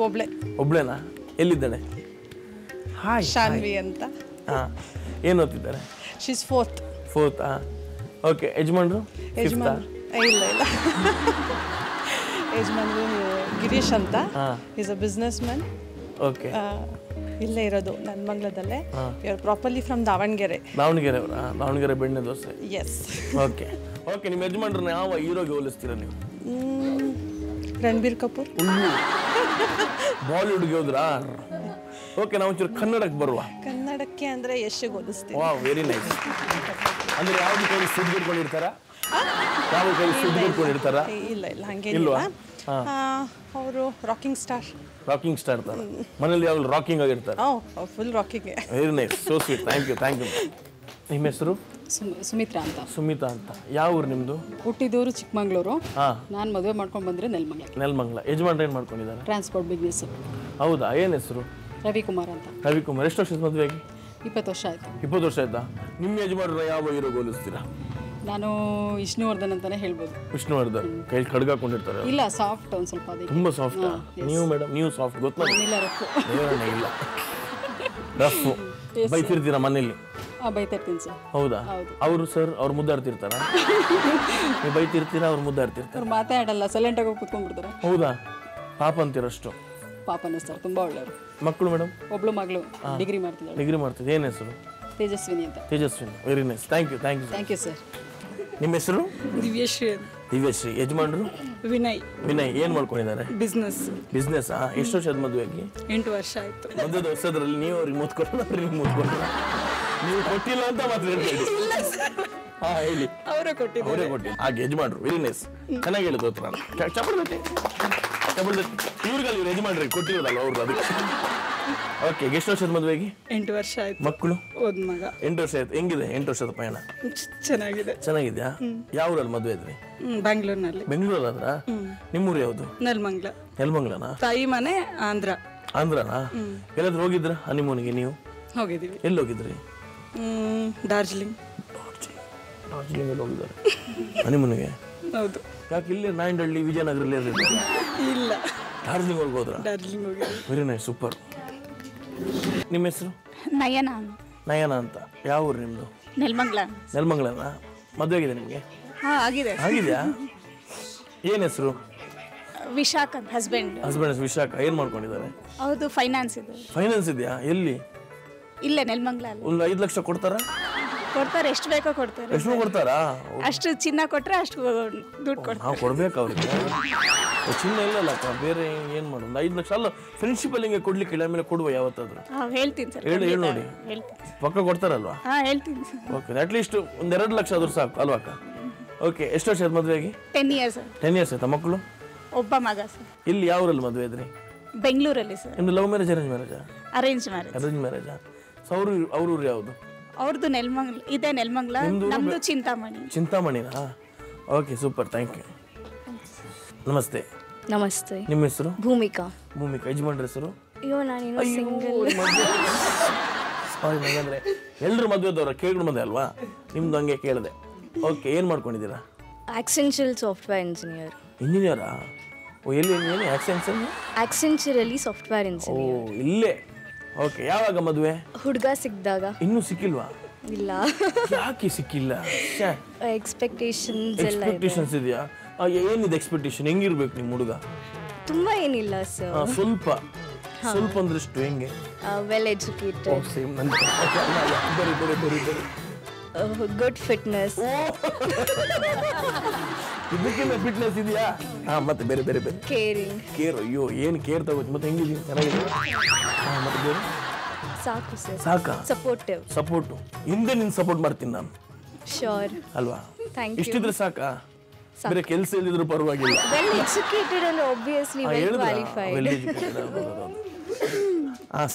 ಒಬ್ಳೇನಾ? ಎಲ್ಲಿದ್ದಾಳೆ? ಹಾಯ್, ಶಾನ್ವಿ ಅಂತ. ಹಾಂ. ಏನು ಓದ್ತಿದ್ದಾರೆ? She's 4th. 4th. ಓಕೆ. ಯಜಮಾನ್ರು? ಇಲ್ಲ ಯಜಮಾನ್ರು ಗಿರೀಶ್ ಅಂತ. Is a business man. Okay. ಇಲ್ಲೇ ಇರೋದು ನೆಲಮಂಗಲದಲ್ಲೇ. ಇವರು ಪ್ರಾಪರ್ಲಿ ಫ್ರಮ್ ದಾವಣಗೆರೆ. ದಾವಣಗೆರೆ ಅವರಾ? ದಾವಣಗೆರೆ ಬೆಣ್ಣೆ ದೋಸೆ. ಎಸ್. ಓಕೆ. ಓಕೆ. ನಿಮ್ಮ ಯಜಮಾನ್ರನ್ನ ಯಾವ ಹೀರೋಗೆ ಹೋಲಿಸ್ತೀರಾ ನೀವು? ರಣಬೀರ್ ಕಪೂರ್. ಬಾಲಿವುಡ್ಗೆ ಹೋದ್ರಾ? ಓಕೆ. ನಾವು ಒಂಚೂರು ಕನ್ನಡಕ್ಕೆ ಬರುವ. ಕನ್ನಡಕ್ಕೆ ಅಂದರೆ ಯಶ್ಗೆ ಹೋಲಿಸ್ತೀವಿ. ವಾಹ್, ವೆರಿ ನೈಸ್. ಅಂದರೆ ಯಾವ್ದು ಕೈ ಸುದ್ದಿಡ್ಕೊಂಡಿರ್ತಾರಾ? ಯಾವ ಕೈ ಸುದ್ದಿಡ್ಕೊಂಡಿರ್ತಾರಾ? ಇಲ್ಲ ಹಂಗೇನಿಲ್ಲ. ಅವರು ರಾಕಿಂಗ್ ಸ್ಟಾರ್ ತರ. ಮನೇಲಿ ಯಾವಾಗಲೂ ರಾಕಿಂಗ್ ಆಗಿರ್ತಾರೆ? Full rocking. Very nice, so sweet. Thank you. ನಿಮ್ಮ ಹೆಸರು? ಸುಮಿತ್ರಾ ಅಂತ. ಸುಮಿತಾ ಅಂತ. ಯಾವ ಊರು ನಿಮ್ಮದು? ಹುಟ್ಟಿದೂರು ಚಿಕ್ಕಮಂಗ್ಳೂರು. ನಾನು ಮದುವೆ ಮಾಡ್ಕೊಂಡು ಬಂದರೆ ನೆಲಮಂಗಲ. ಯಜಮಾನ್ರು ಏನು ಮಾಡ್ಕೊಂಡಿದ್ದಾರೆ? Transport business. ಹೌದಾ. ಏನು ಹೆಸರು? ರವಿಕುಮಾರ್ ಅಂತ. ರವಿಕುಮಾರ್. ಎಷ್ಟು ವರ್ಷದ ಮದುವೆಗೆ? 20 ವರ್ಷ ಆಯ್ತು. 20 ವರ್ಷ ಆಯ್ತಾ? ನಿಮ್ಮ ಯಜಮಾನ್ರನ್ನ ಯಾವ ಹೀರೋಗೆ ಹೋಲಿಸ್ತೀರಾ? ನಾನು ವಿಷ್ಣುವರ್ಧನ್ ಅಂತಾನೆ ಹೇಳ್ಬೋದು. ವಿಷ್ಣುವರ್ಧನ್ ಕೈ ಖಡ್ಗ ಹಾಕೊಂಡಿರ್ತಾರೆ. ಇಲ್ಲ, ಸಾಫ್ಟ್ ಒಂದು ಸ್ವಲ್ಪ ಅದಕ್ಕೆ. ತುಂಬಾ ಸಾಫ್ಟ್. ನೀವು ಮೇಡಮ್ ನೀವು ಸಾಫ್ಟ್ ಗೊತ್ತಾ? ಇಲ್ಲ, ರಫು. ಇಲ್ಲ ರಫ್. ಬೈತಿರ್ತೀರಾ ಮನೇಲಿ? ಬೈತಾ ಇರ್ತೀನಿ ಸರ್. ಹೌದಾ? ಅವರು ಸರ್ ಅವ್ರು ಮುದ್ದಾಡ್ತಿರ್ತಾರ? ನೀವು ಬೈತಿರ್ತೀರಾ, ಅವ್ರು ಮುದ್ದಾಡ್ತಿರ್ತಾರೆ? ಅವ್ರು ಮಾತಾಡಲ್ಲ, ಸೈಲೆಂಟ್ ಆಗಿ ಕೂತ್ಕೊಂಡ್ಬಿಡ್ತಾರೆ. ಹೌದಾ? ಪಾಪ ಅಂತೀರಷ್ಟು? ಪಾಪನ ಸರ್, ತುಂಬಾ ಒಳ್ಳೆಯವರು. ಮಕ್ಕಳು ಮೇಡಮ್? ಒಬ್ಳು ಮಗಳು ಡಿಗ್ರಿ ಮಾಡ್ತಿದ್ದಾಳೆ. ಡಿಗ್ರಿ ಮಾಡ್ತಿದ್ದೆ. ಏನು ಹೆಸರು? ತೇಜಸ್ವಿನಿ ಅಂತ. Tejaswini, very nice. Thank you thank you sir. ನಿಮ್ಮ ಹೆಸರು? ದಿವ್ಯಶ್ರೀ. ದಿವ್ಯಶ್ರೀ. ಯಜಮಾನ್ರು? ವಿನಯ್. ವಿನಯ್. ಏನು ಮಾಡ್ಕೊಂಡಿದ್ದಾರೆ? ಬಿಸ್ನೆಸ್. ಬಿಸ್ನೆಸ್ಸಾ? ಎಷ್ಟು ವರ್ಷದ ಮದುವೆಗೆ? 8 ವರ್ಷ ಆಯ್ತು. ಮದುವೆ ವರ್ಷದಲ್ಲಿ ನೀವು ಅವ್ರಿಗೆ ಮುತ್ಕೊಂಡು ಅವ್ರಿಗೆ ಮುತ್ಕೊಂಡು ನೀವು ಕೊಟ್ಟಿಲ್ಲ ಅಂತ ಮಾತ್ರ ಹೇಳ್ಬೇಡಿ. ಹಾ ಹೇಳಿ. ಅವರೇ ಕೊಟ್ಟಿದ್ದು. ಹಾಗೆ ಯಜಮಾನ್ರು ವೆರಿ ನೈಸ್. ಚೆನ್ನಾಗಿ ಹೇಳಿದ್ರು ಹತ್ರ ಚಪಡ್ದಟ್ಟಿ ಇವ್ರಿಗಲ್ಲಿ ಇವ್ರು ಯಜಮಾನ್ರಿಗೆ ಕೊಟ್ಟಿರೋದಲ್ಲ ಅವ್ರು ಅದಕ್ಕೆ. ಓಕೆ. ಎಷ್ಟು ವರ್ಷದ ಮದುವೆಗೆ? 8 ವರ್ಷ ಆಯ್ತು. ಮಕ್ಕಳು? ಒಂದು ಮಗ. 8 ವರ್ಷ ಆಯ್ತು. ಹೆಂಗಿದೆ 8 ವರ್ಷದ ಪಯಣ? ಚೆನ್ನಾಗಿದೆ. ಚೆನ್ನಾಗಿದ್ಯಾ? ಯಾವ ಊರಲ್ಲಿ ಮದುವೆ ಇದ್ರಿ? ಬ್ಯಾಂಗ್ಳೂರ್ನಲ್ಲಿ. ಬೆಂಗಳೂರಲ್ಲ? ನಿಮ್ಮೂರು ಯಾವುದು? ನೆಲಮಂಗ್ಲ. ನೆಲಮಂಗ್ಲನಾ? ತಾಯಿ ಮನೆ ಆಂಧ್ರ. ಆಂಧ್ರನಾ? ಎಲ್ಲಾದ್ರೂ ಹೋಗಿದ್ರ ಹನಿಮೂನಿಗೆ ನೀವು? ಹೋಗಿದ್ದೀವಿ. ಎಲ್ಲಿ ಹೋಗಿದ್ರಿ? ಡಾರ್ಜಿಲಿಂಗ್. ಡಾರ್ಜಿಲಿಂಗ್ ಹೋಗಿದ್ದಾರೆ ಹನಿಮೂನಿಗೆ? ಹೌದು. ಯಾಕೆ ಇಲ್ಲಿ ನಾಯಂಡಹಳ್ಳಿ ವಿಜಯನಗರಲ್ಲಿ ಇಲ್ಲ, ಡಾರ್ಜಿಲಿಂಗ್ ಹೋದ್ರ? ಡಾರ್ಜಿಲಿಂಗ್ ಹೋಗಿ. Very nice, super. ನಿಮ್ಮ ಹೆಸರು? ನಯನ. ನಯನ ಅಂತ. ಯಾವ ಊರು ನಿಮ್ಮದು? ನೆಲಮಂಗ್ಲ. ನೆಲಮಂಗ್ಲನಾ? ಮದುವೆ ಆಗಿದೆ ನಿಮಗೆ? ಆಗಿದೆ. ಆಗಿದೆಯಾ? ಏನು ಹೆಸರು? ವಿಶಾಖ್ ಅಂತ. ಹಸ್ಬೆಂಡ್ ವಿಶಾಖ. ಏನು ಮಾಡ್ಕೊಂಡಿದ್ದಾರೆ? ಹೌದು, ಫೈನಾನ್ಸ್ ಇದೆ. ಫೈನಾನ್ಸ್ ಇದೆಯಾ? ಎಲ್ಲಿ? ಇಲ್ಲೇ ನೆಲಮಂಗ್ಲ. ಒಂದು 5 ಲಕ್ಷ ಕೊಡ್ತಾರಾ? ಕೊಡ್ತಾರೆ, ಎಷ್ಟು ಬೇಕೋ ಕೊಡ್ತಾರೆ. ಎಷ್ಟು ಕೊಡ್ತಾರಾ? ಅಷ್ಟು ಚಿನ್ನ ಕೊಟ್ರೆ ಅಷ್ಟು ದುಡ್ಡು ಕೊಡ್ತಾರೆ. ನಾವು ಕೊಡ್ಬೇಕು ಅವ್ರಿಗೆ. ಚಿನ್ನ ಇಲ್ಲಲ್ಲಪ್ಪ, ಬೇರೆ ಏನು ಮಾಡೋದು? 5 ಲಕ್ಷ ಅಲ್ಲ, ಫ್ರೆಂಡ್ಶಿಪ್ಪಲ್ಲಿ ಹಿಂಗೆ ಕೊಡ್ಲಿಕ್ಕೆ ಇಲ್ಲ, ಆಮೇಲೆ ಕೊಡುವ ಯಾವತ್ತಾದ್ರು. ಹೇಳ್ತೀನಿ ಸರ್. ಹೇಳಿ ನೋಡಿ. ಪಕ್ಕ ಕೊಡ್ತಾರಲ್ವಾ? ಹೇಳ್ತೀನಿ ಸರ್. ಓಕೆ, ಅಟ್ಲೀಸ್ಟ್ ಒಂದು 2 ಲಕ್ಷ ಆದ್ರೂ ಸಾಕು ಅಲ್ವಾಕ? ಓಕೆ. ಎಷ್ಟು ವರ್ಷ ಆಯ್ತು ಮದುವೆಗೆ? 10 years. 10 years ಆಯ್ತಾ? ಮಕ್ಕಳು? ಒಬ್ಬ ಮಗ ಸರ್. ಇಲ್ಲಿ ಯಾವ ಊರಲ್ಲಿ ಮದುವೆ ಇದ್ರಿ? ಬೆಂಗಳೂರಲ್ಲಿ ಸರ್. ನಿಮ್ದು ಲವ್ ಮ್ಯಾರೇಜ್ ಅರೇಂಜ್ ಮ್ಯಾರೇಜಾ? Arrange marriage. ಅರೇಂಜ್ ಮ್ಯಾರೇಜಾ? ಅವ್ರ ಊರು ಯಾವುದು? ಅವ್ರದ್ದು ನೆಲಮಂಗ್ಲ ಇದೆ. ನೆಲಮಂಗ್ಲ. ನಮ್ದು ಚಿಂತಾಮಣಿ. ಚಿಂತಾಮಣಿನಾ? Okay, super, thank you. ನಮಸ್ತೆ. ನಮಸ್ತೆ. ನಿಮ್ಮ ಹೆಸರು? ಭೂಮಿಕಾ. ಭೂಮಿಕಾ. ಯಜಮಾನ್ರ ಹೆಸರು? ಅಯ್ಯೋ, ನಾನು ಸಿಂಗಲ್. ಸಾರಿ, ನನಗಂದ್ರೆ ಎಲ್ಲರೂ ಮದುವೆದವ್ರ ಕೇಳ್ಕೊಂಡು ಬಂದೆ ಅಲ್ವಾ, ನಿಮ್ದು ಹಂಗೆ ಕೇಳಿದೆ. ಓಕೆ, ಏನು ಮಾಡ್ಕೊಂಡಿದ್ದೀರಾ? Accenture software engineer. ಇಂಜಿನಿಯರಾ? ಓ, ಎಲ್ಲಿ? ಏನು ಆಕ್ಸೆಂಚರ್? ಆಕ್ಸೆಂಚರಲ್ಲಿ ಸಾಫ್ಟ್ವೇರ್ ಇಂಜಿನಿಯರ್. ಓ, ಇಲ್ಲೇ. ಓಕೆ. ಯಾವಾಗ ಮದುವೆ? ಹುಡುಗ ಸಿಕ್ಕಿದಾಗ. ಇನ್ನೂ ಸಿಕ್ಕಿಲ್ವಾ? ಇಲ್ಲ. ಯಾಕೆ ಸಿಕ್ಕಿಲ್ಲ? ಎಕ್ಸ್ಪೆಕ್ಟೇಷನ್ಸ್ ಇದೆಯಾ? ಏನಿದೆ ಎಕ್ಸ್ಪೆಕ್ಟೇಷನ್? ಹೆಂಗಿರ್ಬೇಕು ನಿಮ್ಮ ಹುಡುಗ? ತುಂಬಾ ಏನಿಲ್ಲ ಸರ್. ಸ್ವಲ್ಪ ಅಂದ್ರಷ್ಟು ಹೆಂಗೆ? Well educated. Good fitness. ಇದಕ್ಕಿಂತ ಫಿಟ್ನೆಸ್ ಇದೆಯಾ? ಮತ್ತೆ ಬೇರೆ ಬೇರೆ ಬೇರೆ ಕೇರ್. ಅಯ್ಯೋ, ಏನು ಕೇರ್ ತಗೋತಿ? ಮತ್ತೆ ಹೆಂಗಿದೀವಿ? ಚೆನ್ನಾಗಿದೆ. ಮತ್ತೆ ಬೇರೆ ಸಾಕು ಸರ್. ಸಾಕಾ? ಸಪೋರ್ಟು. ಹಿಂದೆ ನಿನ್ನ ಸಪೋರ್ಟ್ ಮಾಡ್ತೀನಿ ನಾನು. ಶೋರ್ ಅಲ್ವಾ? Thank you. ಇಷ್ಟಿದ್ರೆ ಸಾಕಾ? ಬೇರೆ ಕೆಲಸ ಇಲ್ಲದಿದ್ರು ಪರವಾಗಿಲ್ಲ. Well educated and obviously well qualified.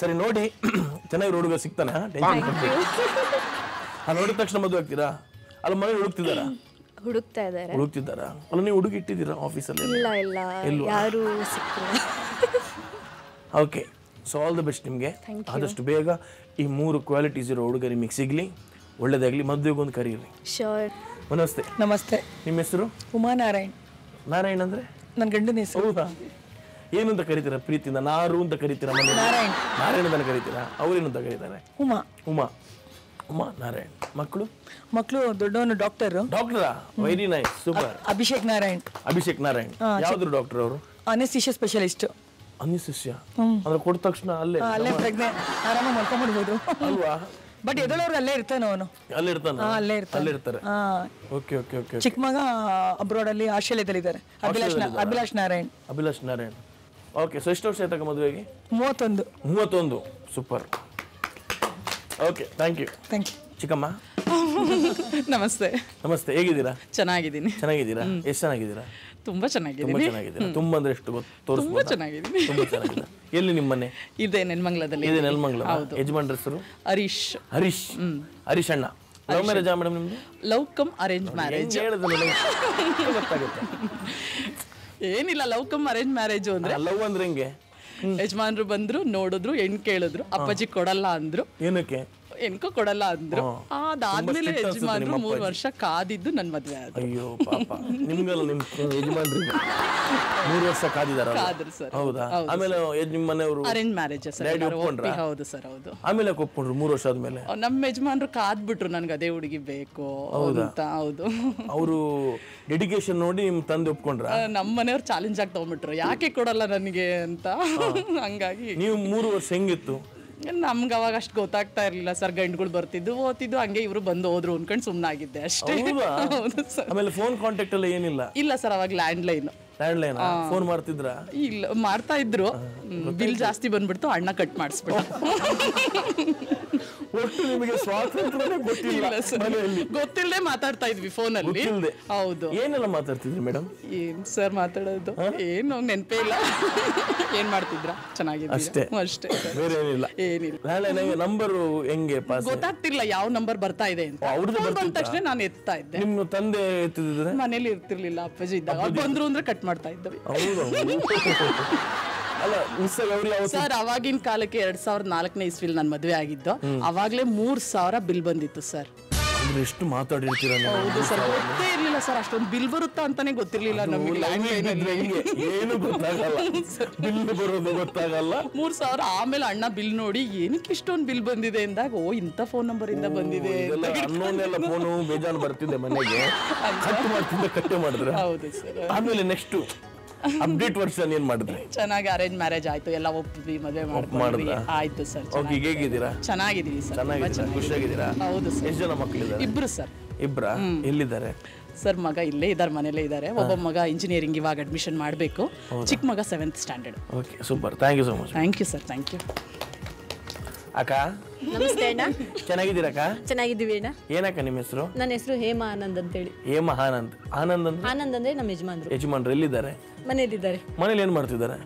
ಸರಿ, ನೋಡಿ ಚೆನ್ನಾಗಿ ಹುಡುಗ ಸಿಗ್ತಾನೆ. ನೋಡಿದ ತಕ್ಷಣ ಮದುವೆ ಆಗ್ತೀರಾ? ಅಲ್ಲ, ಮನೆ ಹುಡುಕ್ತಿದ್ದಾರಾ? ಅಲ್ಲ, ನೀವು ಹುಡುಗಿ ಇಟ್ಟಿದ್ದೀರಾ ಆಫೀಸಲ್ಲಿ? ಇಲ್ಲ, ಯಾರು ಸಿಕ್ಕಿಲ್ಲ. Okay, so all the best ನಿಮಗೆ. ಆದಷ್ಟು ಬೇಗ ಈ 3 ಕ್ವಾಲಿಟೀಸ್ ಇರೋ ಹುಡುಗ ನಿಮಗೆ ಸಿಗಲಿ, ಒಳ್ಳೇದಾಗಲಿ. ಮದುವೆಗೊಂದು ಕರೀರಿ. ಶೋರ್. ನಮಸ್ತೆ. ನಮಸ್ತೆ. ನಿಮ್ಮ ಹೆಸರು? ಉಮಾನಾರಾಯಣ್. ನಾರಾಯಣ್ ಅಂದ್ರೆ ನನ್ನ ಗಂಡನ ಹೆಸರು. ಹೌದಾ? ಏನು ಅಂತ ಕರಿತೀರಾ ಪ್ರೀತಿಯಿಂದ? ನಾರು ಅಂತ ಕರಿತೀರಾ? ನಾರಾಯಣ ಅಂತ ಕರಿತೀರಾ? ಅವ್ರೇನು ಅಂತ ಕರೀತಾರೆ? ಉಮಾ ನಾರಾಯಣ್. ಮಕ್ಕಳು? ದೊಡ್ಡವನು ಡಾಕ್ಟರಾ? Very nice, super. Abhishek Narayan. ಯಾವ್ದು ಡಾಕ್ಟರ್ ಅವರು? ಅನೆಸ್ಥಿಷಿಯಾ ಸ್ಪೆಷಲಿಸ್ಟ್. ಅನಿಸಿಸ್ಯಾ ಅಂದ್ರೆ ಕೊಟ್ಟ ತಕ್ಷಣ ಅಲ್ಲೇ ಆರಾಮಾಗಿ ಮಲ್ಕೊಂಡ್ಬಿಡ್ಬೋದು ಅಲ್ವಾ? ಬಟ್ ಎದಳವ್ರು ಅಲ್ಲೇ ಇರ್ತಾನೆ. ಅವನು ಅಲ್ಲೇ ಇರ್ತಾರೆ. ಓಕೆ. ಚಿಕ್ಕ ಮಗ ಅಬ್ರಾಡ್ ಅಲ್ಲಿ ಆಸ್ಟ್ರೇಲಿಯಾದಲ್ಲಿ ಇದ್ದಾರೆ. ಅಭಿಲಾಷ್ ನಾರಾಯಣ್. ಓಕೆ, ಸೊ ಎಷ್ಟು ವರ್ಷ ಆಯ್ತಾಗ ಮದುವೆಗೆ? 31. ಸೂಪರ್. Okay, thank you. ಚಿಕ್ಕಮ್ಮ. ನಮಸ್ತೆ. ಹೇಗಿದ್ದೀರಾ? ಚೆನ್ನಾಗಿದ್ದೀನಿ. ಎಷ್ಟು ಚೆನ್ನಾಗಿದ್ದೀರಾ? ತುಂಬಾ ಚೆನ್ನಾಗಿದ್ದೀನಿ. ತುಂಬಾ ಅಂದ್ರೆ ಎಷ್ಟು ತುಂಬಾ ಚೆನ್ನಾಗಿದ್ದೀನಿ. ತುಂಬಾ ಚೆನ್ನಾಗಿದೆ. ಎಲ್ಲಿ ನಿಮ್ಮ ಮನೆ? ಇದೆ ನೆಲಮಂಗ್ಲದಲ್ಲಿ. ಯಜಮಾನ್ರ ಹೆಸರು? ಹರೀಶ್ ಅಣ್ಣ. ಲವ್ ಮ್ಯಾರೇಜಾ ಮೇಡಮ್ ನಿಮ್ದು? Love come arrange marriage. ಗೊತ್ತಾಗುತ್ತೆ. ಏನಿಲ್ಲ, ಲವ್ ಕಮ್ ಅರೇಂಜ್ ಮ್ಯಾರೇಜ್ ಅಂದ್ರೆ. ಲವ್ ಅಂದ್ರೆ ಹೆಂಗೆ? ಯಜಮಾನ್ರು ಬಂದ್ರು, ನೋಡಿದ್ರು, ಹೆಣ್ ಕೇಳಿದ್ರು, ಅಪ್ಪಾಜಿ ಕೊಡಲ್ಲ ಅಂದ್ರು. ಏನಕ್ಕೆ? ಎನ್ಕೋ ಕೊಡಲ್ಲ ಅಂದ್ರು. ಅದಾದ್ಮೇಲೆ ಯಜಮಾನ್ರು 3 ವರ್ಷ ಕಾದಿದ್ದು ನನ್ನ ಮದ್ವೆ ಆದ್ರು. ಅಯ್ಯೋ ಪಾಪ, ನಿಮ್ಗೆಲ್ಲ ನಿಮ್ ಯಜಮಾನ್ರಿಗೆ 3 ವರ್ಷ ಕಾದಿದಾರ? ಕಾದ್ರು ಸರ್. ಹೌದಾ? ಆಮೇಲೆ ನಿಮ್ಮ ಮನೆಯವರು ಅರೇಂಜ್ ಮ್ಯಾರೇಜ್ ಸರ್. ಹೌದು ಸರ್, ಹೌದು. ಆಮೇಲೆ ಒಪ್ಕೊಂಡ್ರು 3 ವರ್ಷ ಆದ್ಮೇಲೆ? ನಮ್ಮ ಯಜಮಾನ್ರು ಕಾದ್ಬಿಟ್ರು ನನ್ಗೆ ಅದೇ ಹುಡುಗಿ ಬೇಕು ಅಂತ. ಹೌದು. ಅವರು ಡೆಡಿಕೇಶನ್ ನೋಡಿ ನಿಮ್ ತಂದೆ ಒಪ್ಕೊಂಡ್ರ? ನಮ್ಮ ಮನೆಯವ್ರು ಚಾಲೆಂಜ್ ಆಗಿ ತಗೊಂಡ್ಬಿಟ್ರು, ಯಾಕೆ ಕೊಡಲ್ಲ ನನಗೆ ಅಂತ. ಹಂಗಾಗಿ ನೀವು 3 ವರ್ಷ ಹೆಂಗಿತ್ತು? ನಮ್ಗೆ ಅವಾಗ ಅಷ್ಟು ಗೊತ್ತಾಗ್ತಾ ಇರ್ಲಿಲ್ಲ ಸರ್. ಗಂಡುಗಳು ಬರ್ತಿದ್ದು ಓದ್ತಿದ್ದು, ಹಂಗೆ ಇವರು ಬಂದು ಹೋದ್ರು ಅನ್ಕೊಂಡು ಸುಮ್ಮನಾಗಿದ್ದೆ ಅಷ್ಟೇ. ಆಮೇಲೆ ಫೋನ್ ಕಾಂಟ್ಯಾಕ್ಟ್ ಎಲ್ಲ ಏನಿಲ್ಲ? ಇಲ್ಲ ಸರ್, ಅವಾಗ ಲ್ಯಾಂಡ್ಲೈನ್ ಫೋನ್ ಮಾಡ್ತಿದ್ರ? ಇಲ್ಲ, ಮಾಡ್ತಾ ಇದ್ರು. ಬಿಲ್ ಜಾಸ್ತಿ ಬಂದ್ಬಿಡ್ತು, ಅಣ್ಣ ಕಟ್ ಮಾಡಿಸ್ಬಿಟ್ಟು. ಒಟ್ಟು ನಿಮಗೆ ಸ್ವಾತಂತ್ರ್ಯನೇ ಗೊತ್ತಿಲ್ಲ? ಗೊತ್ತಿಲ್ಲದೆ ಮಾತಾಡ್ತಾ ಇದ್ವಿ ಫೋನಲ್ಲಿ. ಹೌದು. ಏನೆಲ್ಲ ಮಾತಾಡ್ತಿದ್ರಿ ಮೇಡಮ್? ಏನ್ ಸರ್ ಮಾತಾಡೋದು, ಏನು ನೆನಪೇ ಇಲ್ಲ. ಏನ್ ಮಾಡ್ತಿದ್ರ? ಚೆನ್ನಾಗಿದ್ದ ಅಷ್ಟೇ ಅಷ್ಟೇ, ಬೇರೆ ಏನಿಲ್ಲ. ಏನಿಲ್ಲ. ನಂಬರ್ ಹೆಂಗೆ ಪಾಸ್ ಗೊತ್ತಾಗ್ತಿರ್ಲಿಲ್ಲ ಯಾವ ನಂಬರ್ ಬರ್ತಾ ಇದೆ ಅಂತ. ಬಂದ ತಕ್ಷಣ ನಾನು ಎತ್ತಾ ಇದ್ದೆ. ನಿಮ್ಮ ತಂದೆ ಎತ್ತಿದ್ರೆ? ಮನೇಲಿ ಇರ್ತಿರ್ಲಿಲ್ಲ, ಅಪ್ಪಾಜಿ ಇದ್ದಾಗ. ಬಂದ್ರು ಅಂದ್ರೆ ಕಟ್ ಮಾಡ್ತಾ ಇದ್ದವಿ. ಸರ್ ಅವಾಗಿನ ಕಾಲಕ್ಕೆ 2004ನೇ ಇಸ್ವಿಲ್ ನಾನು ಮದುವೆ ಆಗಿದ್ದು. ಅವಾಗ್ಲೇ 3000 ಬಿಲ್ ಬಂದಿತ್ತು ಸರ್. ಎಷ್ಟು ಮಾತಾಡಿರ್ತೀರ? ಹೌದು ಸರ್, ಗೊತ್ತೇ ಇರ್ಲಿಲ್ಲ ಸರ್, ಅಷ್ಟೊಂದು ಬಿಲ್ ಬರುತ್ತಾ ಅಂತಾನೆ ಗೊತ್ತಿರ್ಲಿಲ್ಲ ನಮಗೆ. ಏನು ಗೊತ್ತಾಗಲ್ಲ, ಬಿಲ್ ಬರೋದು ಗೊತ್ತಾಗಲ್ಲ. 3000. ಆಮೇಲೆ ಅಣ್ಣ ಬಿಲ್ ನೋಡಿ ಏನಕ್ಕೆ ಇಷ್ಟೊಂದು ಬಿಲ್ ಬಂದಿದೆ ಅಂದಾಗ, ಓ ಇಂಥ ಫೋನ್ ನಂಬರ್ ಇಂದ ಬಂದಿದೆ. ಅನ್ನೋನೆಲ್ಲ ಫೋನು ಬೇಜಾನ್ ಬರ್ತಿದ್ದೆ ಮನೆಗೆ, ಕಟ್ಟೆ ಮಾಡಿದ್ರೆ. ಹೌದು ಸರ್. ಆಮೇಲೆ ನೆಕ್ಸ್ಟ್ ಅಪ್ಡೇಟ್ ವರ್ಷನ್ ಏನ್ ಮಾಡಿದ್ರಿ? ಚೆನ್ನಾಗಿ ಅರೇಂಜ್ ಮ್ಯಾರೇಜ್ ಆಯ್ತು, ಎಲ್ಲ ಒಪ್ಪಿದ್ವಿ, ಮದುವೆ ಮಾಡ್ಕೊಂಡ್ವಿ. ಆಯ್ತು ಸರ್. ಹೇಗಿದ್ದೀರಾ? ಚೆನ್ನಾಗಿದ್ದೀವಿ ಸರ್. ಖುಷಿಯಾಗಿದ್ದೀರಾ? ಹೌದು ಸರ್. ಎಷ್ಟು ಜನ ಮಕ್ಕಳಿದ್ದಾರೆ? 2 ಸರ್. 2? ಎಲ್ಲಿದ್ದಾರೆ ಸರ್? ಮಗ ಇಲ್ಲೇ ಇದ್ದಾರೆ, ಮನೇಲೇ ಇದ್ದಾರೆ. ಒಬ್ಬ ಮಗ ಇಂಜಿನಿಯರಿಂಗ್ ಇವಾಗ ಅಡ್ಮಿಷನ್ ಮಾಡಬೇಕು, ಚಿಕ್ಕ ಮಗ 7th standard. Okay, super. Thank you so much. Thank you sir. Thank you. ಅಕ್ಕ ನಮಸ್ತೆ ಅಣ್ಣ. ಚೆನ್ನಾಗಿದ್ದೀರಕ್ಕ? ಚೆನ್ನಾಗಿದ್ದೀವಿ ಅಣ್ಣ. ಏನಕ್ಕ ನಿಮ್ಮ ಹೆಸರು? ನನ್ನ ಹೆಸರು ಹೇಮಾ ಆನಂದ್ ಅಂತೇಳಿ. ಹೇಮಾ ಆನಂದ್. ಆನಂದ್ ಅಂದ್ರೆ ನಮ್ಮ ಯಜಮಾನ್ರು. ಯಜಮಾನ್ರು ಎಲ್ಲಿದ್ದಾರೆ? ಮನೇಲಿದ್ದಾರೆ. ಮನೇಲಿ ಏನ್ ಮಾಡ್ತಿದ್ದಾರೆ?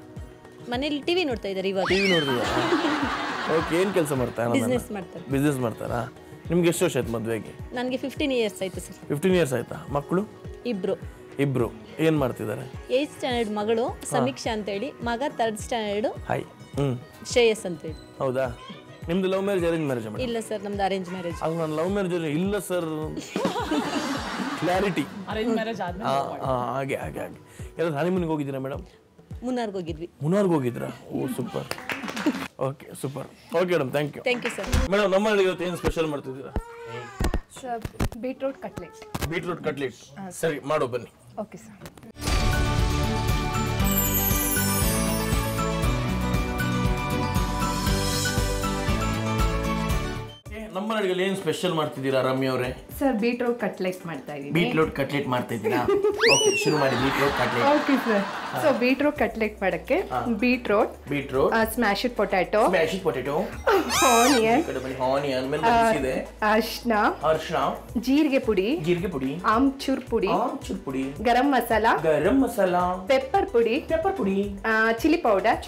ಮನೇಲಿ ಟಿವಿ ನೋಡ್ತಾ ಇದ್ದಾರೆ ಇವಾಗ. ಟಿವಿ ನೋಡ್ತಿದ್ದಾರೆ. ಓಕೆ, ಏನ್ ಕೆಲಸ ಮಾಡ್ತಾರೆ? ಬಿಸ್ನೆಸ್ ಮಾಡ್ತಾರೆ. ಬಿಸ್ನೆಸ್ ಮಾಡ್ತಾರಾ? ನಿಮ್ಗೆ ಎಷ್ಟು ವರ್ಷ ಆಯ್ತು ಮದುವೆಗೆ? ನನಗೆ 15 ಇಯರ್ಸ್ ಆಯ್ತು ಸರ್. 15 ಇಯರ್ಸ್ ಆಯ್ತಾ? ಮಕ್ಕಳು? ಇಬ್ರು. ಏನ್ ಮಾಡ್ತಿದ್ದಾರೆ? 8th ಸ್ಟ್ಯಾಂಡರ್ಡ್ ಮಗಳು ಸಮೀಕ್ಷಾ ಅಂತೇಳಿ, ಮಗ 3rd ಸ್ಟ್ಯಾಂಡರ್ಡ್ ಹಾಯ್ ಶ್ರೇಯಸ್ ಅಂತೇಳಿ. ಹೌದಾ? ನಿಮ್ದು ಲವ್ ಮ್ಯಾರೇಜ್ ಅರೇಂಜ್ ಮ್ಯಾರೇಜ್? ಇಲ್ಲ ಸರ್, ನಮ್ದು ಅರೇಂಜ್ ಮ್ಯಾರೇಜ್. ಅದು ನಾನು ಲವ್ ಮ್ಯಾರೇಜ್ ಇಲ್ಲ ಸರ್. ಕ್ಲಾರಿಟಿ. ಅರೇಂಜ್ ಮ್ಯಾರೇಜ್ ಆದ್ಮೇಲೆ ಹಾಗೆ ಹಾಗೆ ಹಾಗೆ. ಎಲ್ಲ ಹನಿಮೂನ್ಗೆ ಹೋಗಿದ್ದೀರಾ ಮೇಡಮ್? ಮುನ್ನಾರ್ಗೆ ಹೋಗಿದ್ವಿ. ಮುನ್ನಾರ್ಗೆ ಹೋಗಿದ್ರಾ? ಓ super. Okay super. Okay madam, thank you. Thank you sir. Madam, ನಮ್ಮ ಇವತ್ತು ಏನು ಸ್ಪೆಷಲ್ ಮಾಡ್ತಿದ್ದೀರಾ? Sir beetroot cutlet. Beetroot cutlet. ಸರಿ, ಮಾಡೋ ಬನ್ನಿ. Okay sir. ನಮ್ಮ ಮನೆಯಲ್ಲಿ ಏನು ಸ್ಪೆಷಲ್ ಮಾಡ್ತಿದ್ದೀರಾ ರಮ್ಯ ಅವರೇ? ಸರ್ ಬೀಟ್ರೂಟ್ ಕಟ್ಲೆಟ್ ಮಾಡ್ತಾ ಇದ್ದೀನಿ. ಬೀಟ್ರೂಟ್ ಕಟ್ಲೆಟ್ ಮಾಡ್ತಾ ಇದ್ದೀರಾ? ಓಕೆ, ಶುರು ಮಾಡಿ. Beetroot cutlet. Okay sir. So beetroot cutlet ಮಾಡಕ್ಕೆ ಬೀಟ್ರೂಟ್, ಸ್ಮ್ಯಾಶ್ಡ್ ಪೊಟ್ಯಾಟೊ, ಆನಿಯನ್, ಮೇಲೆ ಅರಿಶಿನ, ಜೀರಿಗೆ ಪುಡಿ, ಆಮ್ಚೂರ್ ಪುಡಿ, ಗರಂ ಮಸಾಲ, ಪೆಪ್ಪರ್ ಪುಡಿ, ಚಿಲ್ಲಿ ಪೌಡರ್,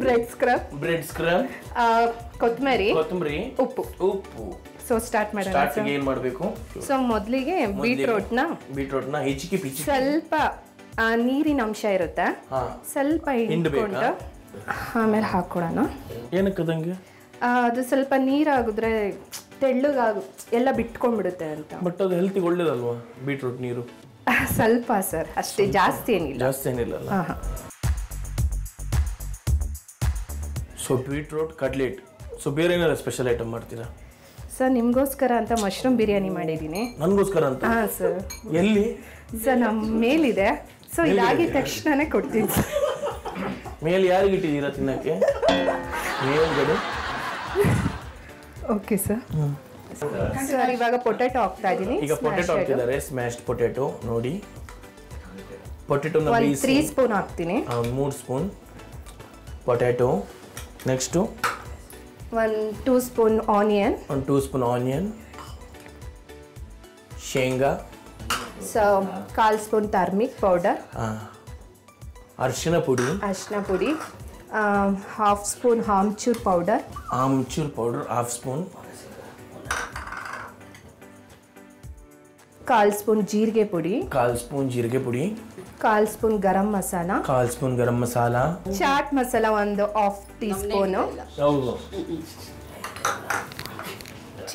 ಬ್ರೆಡ್ ಸ್ಕ್ರಬ್, ಕೊತ್ತಂಬರಿ, ಉಪ್ಪು. ಸೊ ಸ್ಟಾರ್ಟ್ ಮಾಡೋಣ. ಏನ್ ಮಾಡಬೇಕು? ಸೊ ಮೊದಲಿಗೆ ಬೀಟ್ರೂಟ್ ನ ಹೆಚ್ಚಿಗೆ ಸ್ವಲ್ಪ ನೀರಿನ ಅಂಶ ಇರುತ್ತೆ, ಸ್ವಲ್ಪ ಹಿಂಡ್ಕೊಂಡು ಆಮೇಲೆ ಹಾಕೊಡೋಣ. ಏನಕ್ಕದಂಗೆ? ಅದು ಸ್ವಲ್ಪ ನೀರಾಗಿದ್ರೆ ತೆಳ್ಳಗಾಗ ಎಲ್ಲ ಬಿಟ್ಕೊಂಡ್ಬಿಡುತ್ತೆ ಅಂತ. ಬಟ್ ಅದು ಹೆಲ್ತಿಗೆ ಒಳ್ಳೇದಲ್ವಾ ಬೀಟ್ರೂಟ್ ನೀರು? ಸ್ವಲ್ಪ ಸರ್, ಅಷ್ಟೇ, ಜಾಸ್ತಿ ಏನಿಲ್ಲ. So beetroot cutlet. ಸೊ ಬೇರೆ ಏನಾದ್ರು ಸ್ಪೆಷಲ್ ಐಟಮ್ ಮಾಡ್ತೀರಾ? ಸರ್ ನಿಮಗೋಸ್ಕರ ಅಂತ ಮಶ್ರೂಮ್ ಬಿರಿಯಾನಿ ಮಾಡಿದ್ದೀನಿ. ನನಗೋಸ್ಕರ ಅಂತ? ಹಾಂ ಸರ್. ಎಲ್ಲಿ? ಸರ್ ನಮ್ಮ ಮೇಲಿದೆ. ಸೊ ಇದಾಗಿದ ತಕ್ಷಣನೇ ಕೊಡ್ತೀನಿ. ಮೇಲೆ ಯಾರಿಗೆ ಇಟ್ಟಿದ್ದೀರಾ ತಿನ್ನಕ್ಕೆ? ಮೇಲ್ಗಡೆ. Okay sir. ಸರ್ ಇವಾಗ ಪೊಟ್ಯಾಟೊ ಹಾಕ್ತಾ ಇದ್ದೀನಿ. ಈಗ ಪೊಟ್ಯಾಟೊ ಹಾಕ್ತಿದ್ದಾರೆ, ಸ್ಮ್ಯಾಶ್ಡ್ ಪೊಟ್ಯಾಟೊ. ನೋಡಿ, ಪೊಟ್ಯಾಟೊನ 3 ಸ್ಪೂನ್ ಹಾಕ್ತೀನಿ. 3 spoon potato. Next 2 spoon onion, 2 spoon onion, ಶೇಂಗಾ, ಸೊ 1/4 ಸ್ಪೂನ್ ಟರ್ಮಿಕ್ ಪೌಡರ್, ಅರಿಶಿನ ಪುಡಿ, 1/2 spoon amchur powder, 1/2 spoon, 1/4 spoon ಜೀರಿಗೆ ಪುಡಿ, 1/4 spoon garam masala, chaat masala 1/2 teaspoon,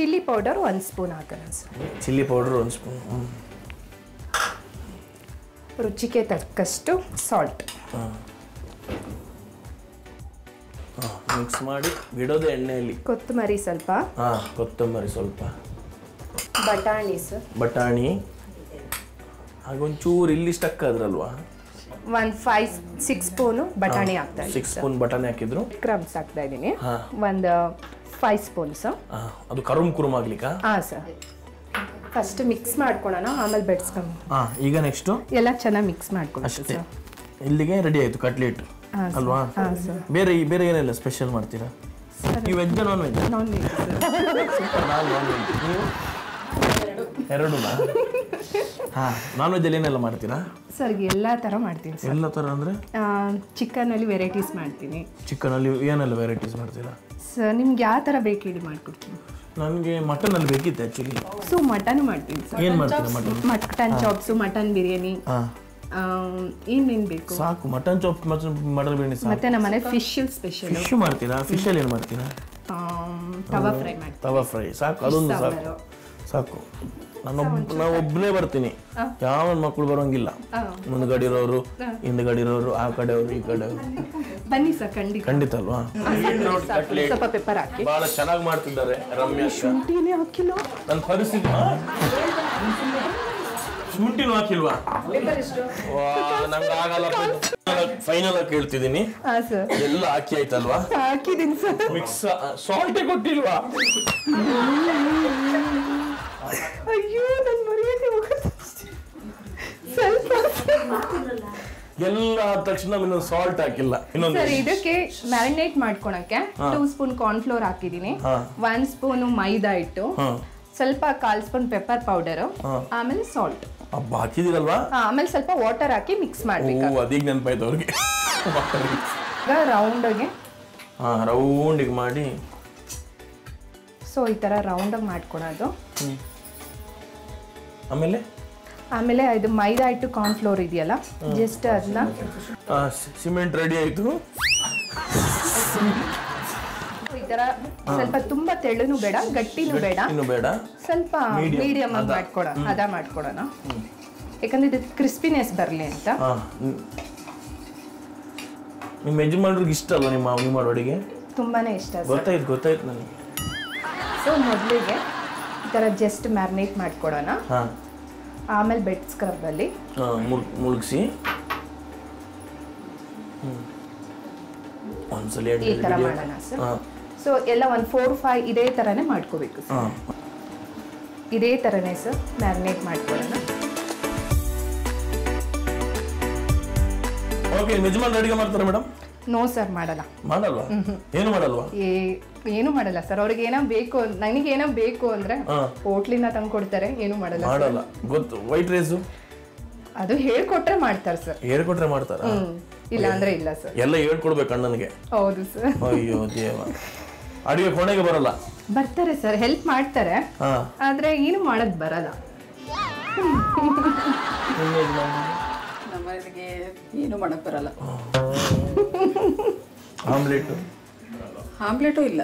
chilli powder 1 spoon ಹಾಕೋಣ ಸರ್. Chilli powder 1 spoon. ರುಚಿಗೆ ತಕ್ಕಷ್ಟು ಸಾಲ್ಟ್. ಮಿಕ್ಸ್ ಮಾಡಿ ಬಿಡೋದು ಎಣ್ಣೆಯಲ್ಲಿ. ಕೊತ್ತಂಬರಿ ಸ್ವಲ್ಪ. ಕೊತ್ತಂಬರಿ ಸ್ವಲ್ಪ. ಬಟಾಣಿ ಸರ್. ಬಟಾಣಿ ಹಾಗೊಂಚೂರು ಇಲ್ಲಿ ಸ್ಟಕ್ ಆದ್ರಲ್ವಾ, 5-6 ಸ್ಪೂನು ಬಟಾಣಿ ಹಾಕ್ತಾ ಇದ್ದೀನಿ. 6 ಸ್ಪೂನ್ ಬಟಾಣಿ ಹಾಕಿದ್ರು. ಕ್ರಮ್ಸ್ ಹಾಕ್ತಾ ಇದ್ದೀನಿ. ಒಂದು 5 ಸ್ಪೂನ್ಸ್. ಅದು ಕುರುಮ್ ಆಗ್ಲಿಕ್ಕಾ? ಸರ್. ಫಸ್ಟ್ ಮಿಕ್ಸ್ ಮಾಡ್ಕೊಳ್ಳೋಣ, ಆಮೇಲೆ ಬೆಡ್ಸ್ಕೊಂಡು. ಈಗ ನೆಕ್ಸ್ಟ್ ಎಲ್ಲ ಚೆನ್ನಾಗಿ ಮಿಕ್ಸ್ ಮಾಡ್ಕೊಳ್ಳೋಣ ಅಷ್ಟೇ. ಇಲ್ಲಿಗೆ ರೆಡಿ ಆಯ್ತು ಕಟ್ಲೆಟ್ ಅಲ್ವಾ? ಬೇರೆ ಏನೆಲ್ಲ ಸ್ಪೆಷಲ್ ಮಾಡ್ತೀರಾ ನೀವು? Veg non veg? Non veg. ನೀವು ಎರಡೂ? ನಾನ್ ವೆಜ್ ಅಲ್ಲಿ ಏನೆಲ್ಲ ಮಾಡ್ತೀರಾ ಸರ್? ಎಲ್ಲ ಥರ ಮಾಡ್ತೀನಿ ಸರ್. ಎಲ್ಲ ಥರ ಅಂದರೆ? ಚಿಕನಲ್ಲಿ ವೆರೈಟೀಸ್ ಮಾಡ್ತೀನಿ. ಚಿಕನಲ್ಲಿ ಏನೆಲ್ಲ ವೆರೈಟೀಸ್ ಮಾಡ್ತೀರಾ ಸರ್? ನಿಮ್ಗೆ ಯಾವ ಥರ ಬೇಕು ಹೇಳಿ ಮಾಡ್ಕೊಡ್ತೀನಿ. ನನಗೆ ಮಟನಲ್ಲಿ ಬೇಕಿತ್ತು ಆ್ಯಕ್ಚುಲಿ. ಸೊ ಮಟನ್ ಮಾಡ್ತೀನಿ ಸರ್. ಏನು ಮಾಡ್ತೀರಾ mutton? Mutton chops, mutton biryani, ಏನೇನು ಬೇಕು ಸಾಕು. ಮಟನ್ ಚಾಪ್, ಮಟನ್ ಬಿರಿಯಾನಿ ಸಾಕು. ಮತ್ತೆ ನಮ್ಮ ಮನೆ ಫಿಶ್ ಸ್ಪೆಷಲ್. ಫಿಶ್ ಮಾಡ್ತೀರಾ? ಫಿಶಲ್ಲಿ ಏನು ಮಾಡ್ತೀರಾ? ತವಾ ಫ್ರೈ ಮಾಡ್ತೀನಿ. ತವಾ ಫ್ರೈ ಸಾಕು, ಅದೊಂದು ಸಾಕು ಸಾಕು. ನಾವು ಒಬ್ಬನೇ ಬರ್ತೀನಿ, ಯಾವ ಮಕ್ಕಳು ಬರೋಂಗಿಲ್ಲ. ಮುಂದ್ಗಡಿರೋರು, ಹಿಂದ್ಗಡಿರೋರು, ಆ ಕಡೆಯವರು, ಈ ಕಡೆಯವರು. ಬನ್ನಿ ಸರ್, ಖಂಡಿತ ಅಲ್ವಾ? ಸ್ವಲ್ಪ ಪೆಪ್ಪರ್ ಹಾಕಿ. ಬಹಳ ಚೆನ್ನಾಗಿ ಮಾಡ್ತಿದ್ದಾರೆ ರಮ್ಯಾ. ಶುಂಠಿನೇ ಹಾಕಿಲ್ಲ ನನ್ನ ಪರಿಸ್ಥಿತಿ. ಶುಂಠಿನೂ ಹಾಕಿಲ್ವಾ? ನಂಗೆ ಆಗಲ್ಲ. ಫೈನಲ್ ಆಗಿ ಕೇಳ್ತಿದ್ದೀನಿ, ಎಲ್ಲ ಹಾಕಿ ಆಯ್ತಲ್ವಾ? ಹಾಕಿದ್ದೀನಿ ಸರ್. ಮಿಕ್ಸ್ ಸಾಲ್ಟೇ ಕೊಟ್ಟಿಲ್ವಾ? ಅಯ್ಯೋ, ನನ್ನ ಮರ್ಯಾದೆ ಸ್ವಲ್ಪ. ಎಲ್ಲ ತಕ್ಷಣ ಇನ್ನೊಂದು ಸಾಲ್ಟ್ ಹಾಕಿಲ್ಲ. ಸರ್, ಇದಕ್ಕೆ ಮ್ಯಾರಿನೇಟ್ ಮಾಡ್ಕೊಳಕ್ಕೆ 2 ಸ್ಪೂನ್ ಕಾರ್ನ್ ಫ್ಲೋರ್ ಹಾಕಿದೀನಿ, 1 ಸ್ಪೂನ್ ಮೈದಾ ಹಿಟ್ಟು, ಸ್ವಲ್ಪ 1/4 ಸ್ಪೂನ್ ಪೆಪ್ಪರ್ ಪೌಡರ್, ಆಮೇಲೆ ಸಾಲ್ಟ್ ಹಾಕಿದಿರಲ್ವಾ? ಆಮೇಲೆ ಸ್ವಲ್ಪ ವಾಟರ್ ಹಾಕಿ ಮಿಕ್ಸ್ ಮಾಡ್ಬೇಕು. ಅದೀಗ ನೆನಪಾಯ್ತು ಅವ್ರಿಗೆ. ರೌಂಡಿಗೆ ಮಾಡಿ. ಸೊ ಈ ತರ ರೌಂಡಾಗಿ ಮಾಡ್ಕೊಳೋದು. ಆಮೇಲೆ ಇದು ಮೈದಾ ಹಿಟ್ಟು ಕಾರ್ನ್ ಫ್ಲೋರ್ ಇದೆಯಲ್ಲ, ಜಸ್ಟ್ ಅದನ್ನ ಸಿಮೆಂಟ್ ರೆಡಿ ಆಯ್ತು. ಈ ತರ ಸ್ವಲ್ಪ ತುಂಬಾ ತೆಳ್ಳನು ಬೇಡ, ಗಟ್ಟಿನೂ ಬೇಡ, ಸ್ವಲ್ಪ ಮೀಡಿಯಂ ಆಗಿ ಮಾಡ್ಕೊಡೋಣ. ಯಾಕಂದ್ರೆ ಇದು ಕ್ರಿಸ್ಪಿನೆಸ್ ಬರಲಿ ಅಂತ. ನಿಮ್ಮ ಯಜಮಾನ್ರಿಗೆ ಇಷ್ಟ ಅಲ್ಲ ನೀವು ಮಾಡೋ ಅಡುಗೆ? ತುಂಬಾನೇ ಇಷ್ಟ. ಗೊತ್ತಾಯ್ತು ನನಗೆ. ಸೊ ಮೊದಲಿಗೆ ಈ ಥರ ಜಸ್ಟ್ ಮ್ಯಾರಿನೇಟ್ ಮಾಡ್ಕೊಡೋಣ, ಆಮೇಲೆ ಬೆಡ್ ಸ್ಕ್ರಬ್ಬಲ್ಲಿ ಮುಳುಗಿಸಿ ಒಂದ್ಸಲ ಈ ಥರ ಮಾಡೋಣ ಸರ್. ಸೊ ಎಲ್ಲ 1-4-5 ಇದೇ ಥರನೇ ಮಾಡ್ಕೋಬೇಕು ಸರ್. ಇದೇ ಥರನೇ ಸರ್ ಮ್ಯಾರಿನೇಟ್ ಮಾಡ್ಕೊಳ್ಳೋಣ. ಓಕೆ, ಯಜಮಾನ್ ಅಡುಗೆ ಮಾಡ್ತಾರೆ ಮೇಡಮ್? ನೋ ಸರ್, ಮಾಡಲ್ವಾ? ಏನು ಮಾಡಲ್ವಾ? ಏನು ಮಾಡಲ್ಲ ಸರ್. ಅವ್ರಿಗೆ ಏನೋ ಬೇಕು, ನನಗೇನೋ ಬೇಕು ಅಂದ್ರೆ ಹೋಟ್ಲಿಂದ ತಂದು ಕೊಡ್ತಾರೆ, ಏನು ಮಾಡಲ್ಲ. ಗೊತ್ತು. ವೈಟ್ ರೈಸು ಅದು ಹೇಳ್ಕೊಟ್ರೆ ಮಾಡ್ತಾರೆ ಸರ್. ಹೇಳ್ಕೊಟ್ರೆ ಮಾಡ್ತಾರ? ಇಲ್ಲ ಅಂದ್ರೆ ಇಲ್ಲ ಸರ್. ಎಲ್ಲ ಹೇಳ್ಕೊಡ್ಬೇಕು ಅಣ್ಣನಿಗೆ? ಹೌದು ಸರ್. ಅಯ್ಯೋ ದೇವ. ಅಡುಗೆ ಕೊನೆಗೆ ಬರಲ್ಲ? ಬರ್ತಾರೆ ಸರ್, ಹೆಲ್ಪ್ ಮಾಡ್ತಾರೆ, ಆದ್ರೆ ಏನು ಮಾಡೋದು ಬರಲ್ಲ. ನಮ್ಮನೆಗೆ ಏನು ಮಾಡಕ್ ಬರಲ್ಲ. ಆಮ್ಲೆಟು ಇಲ್ಲ.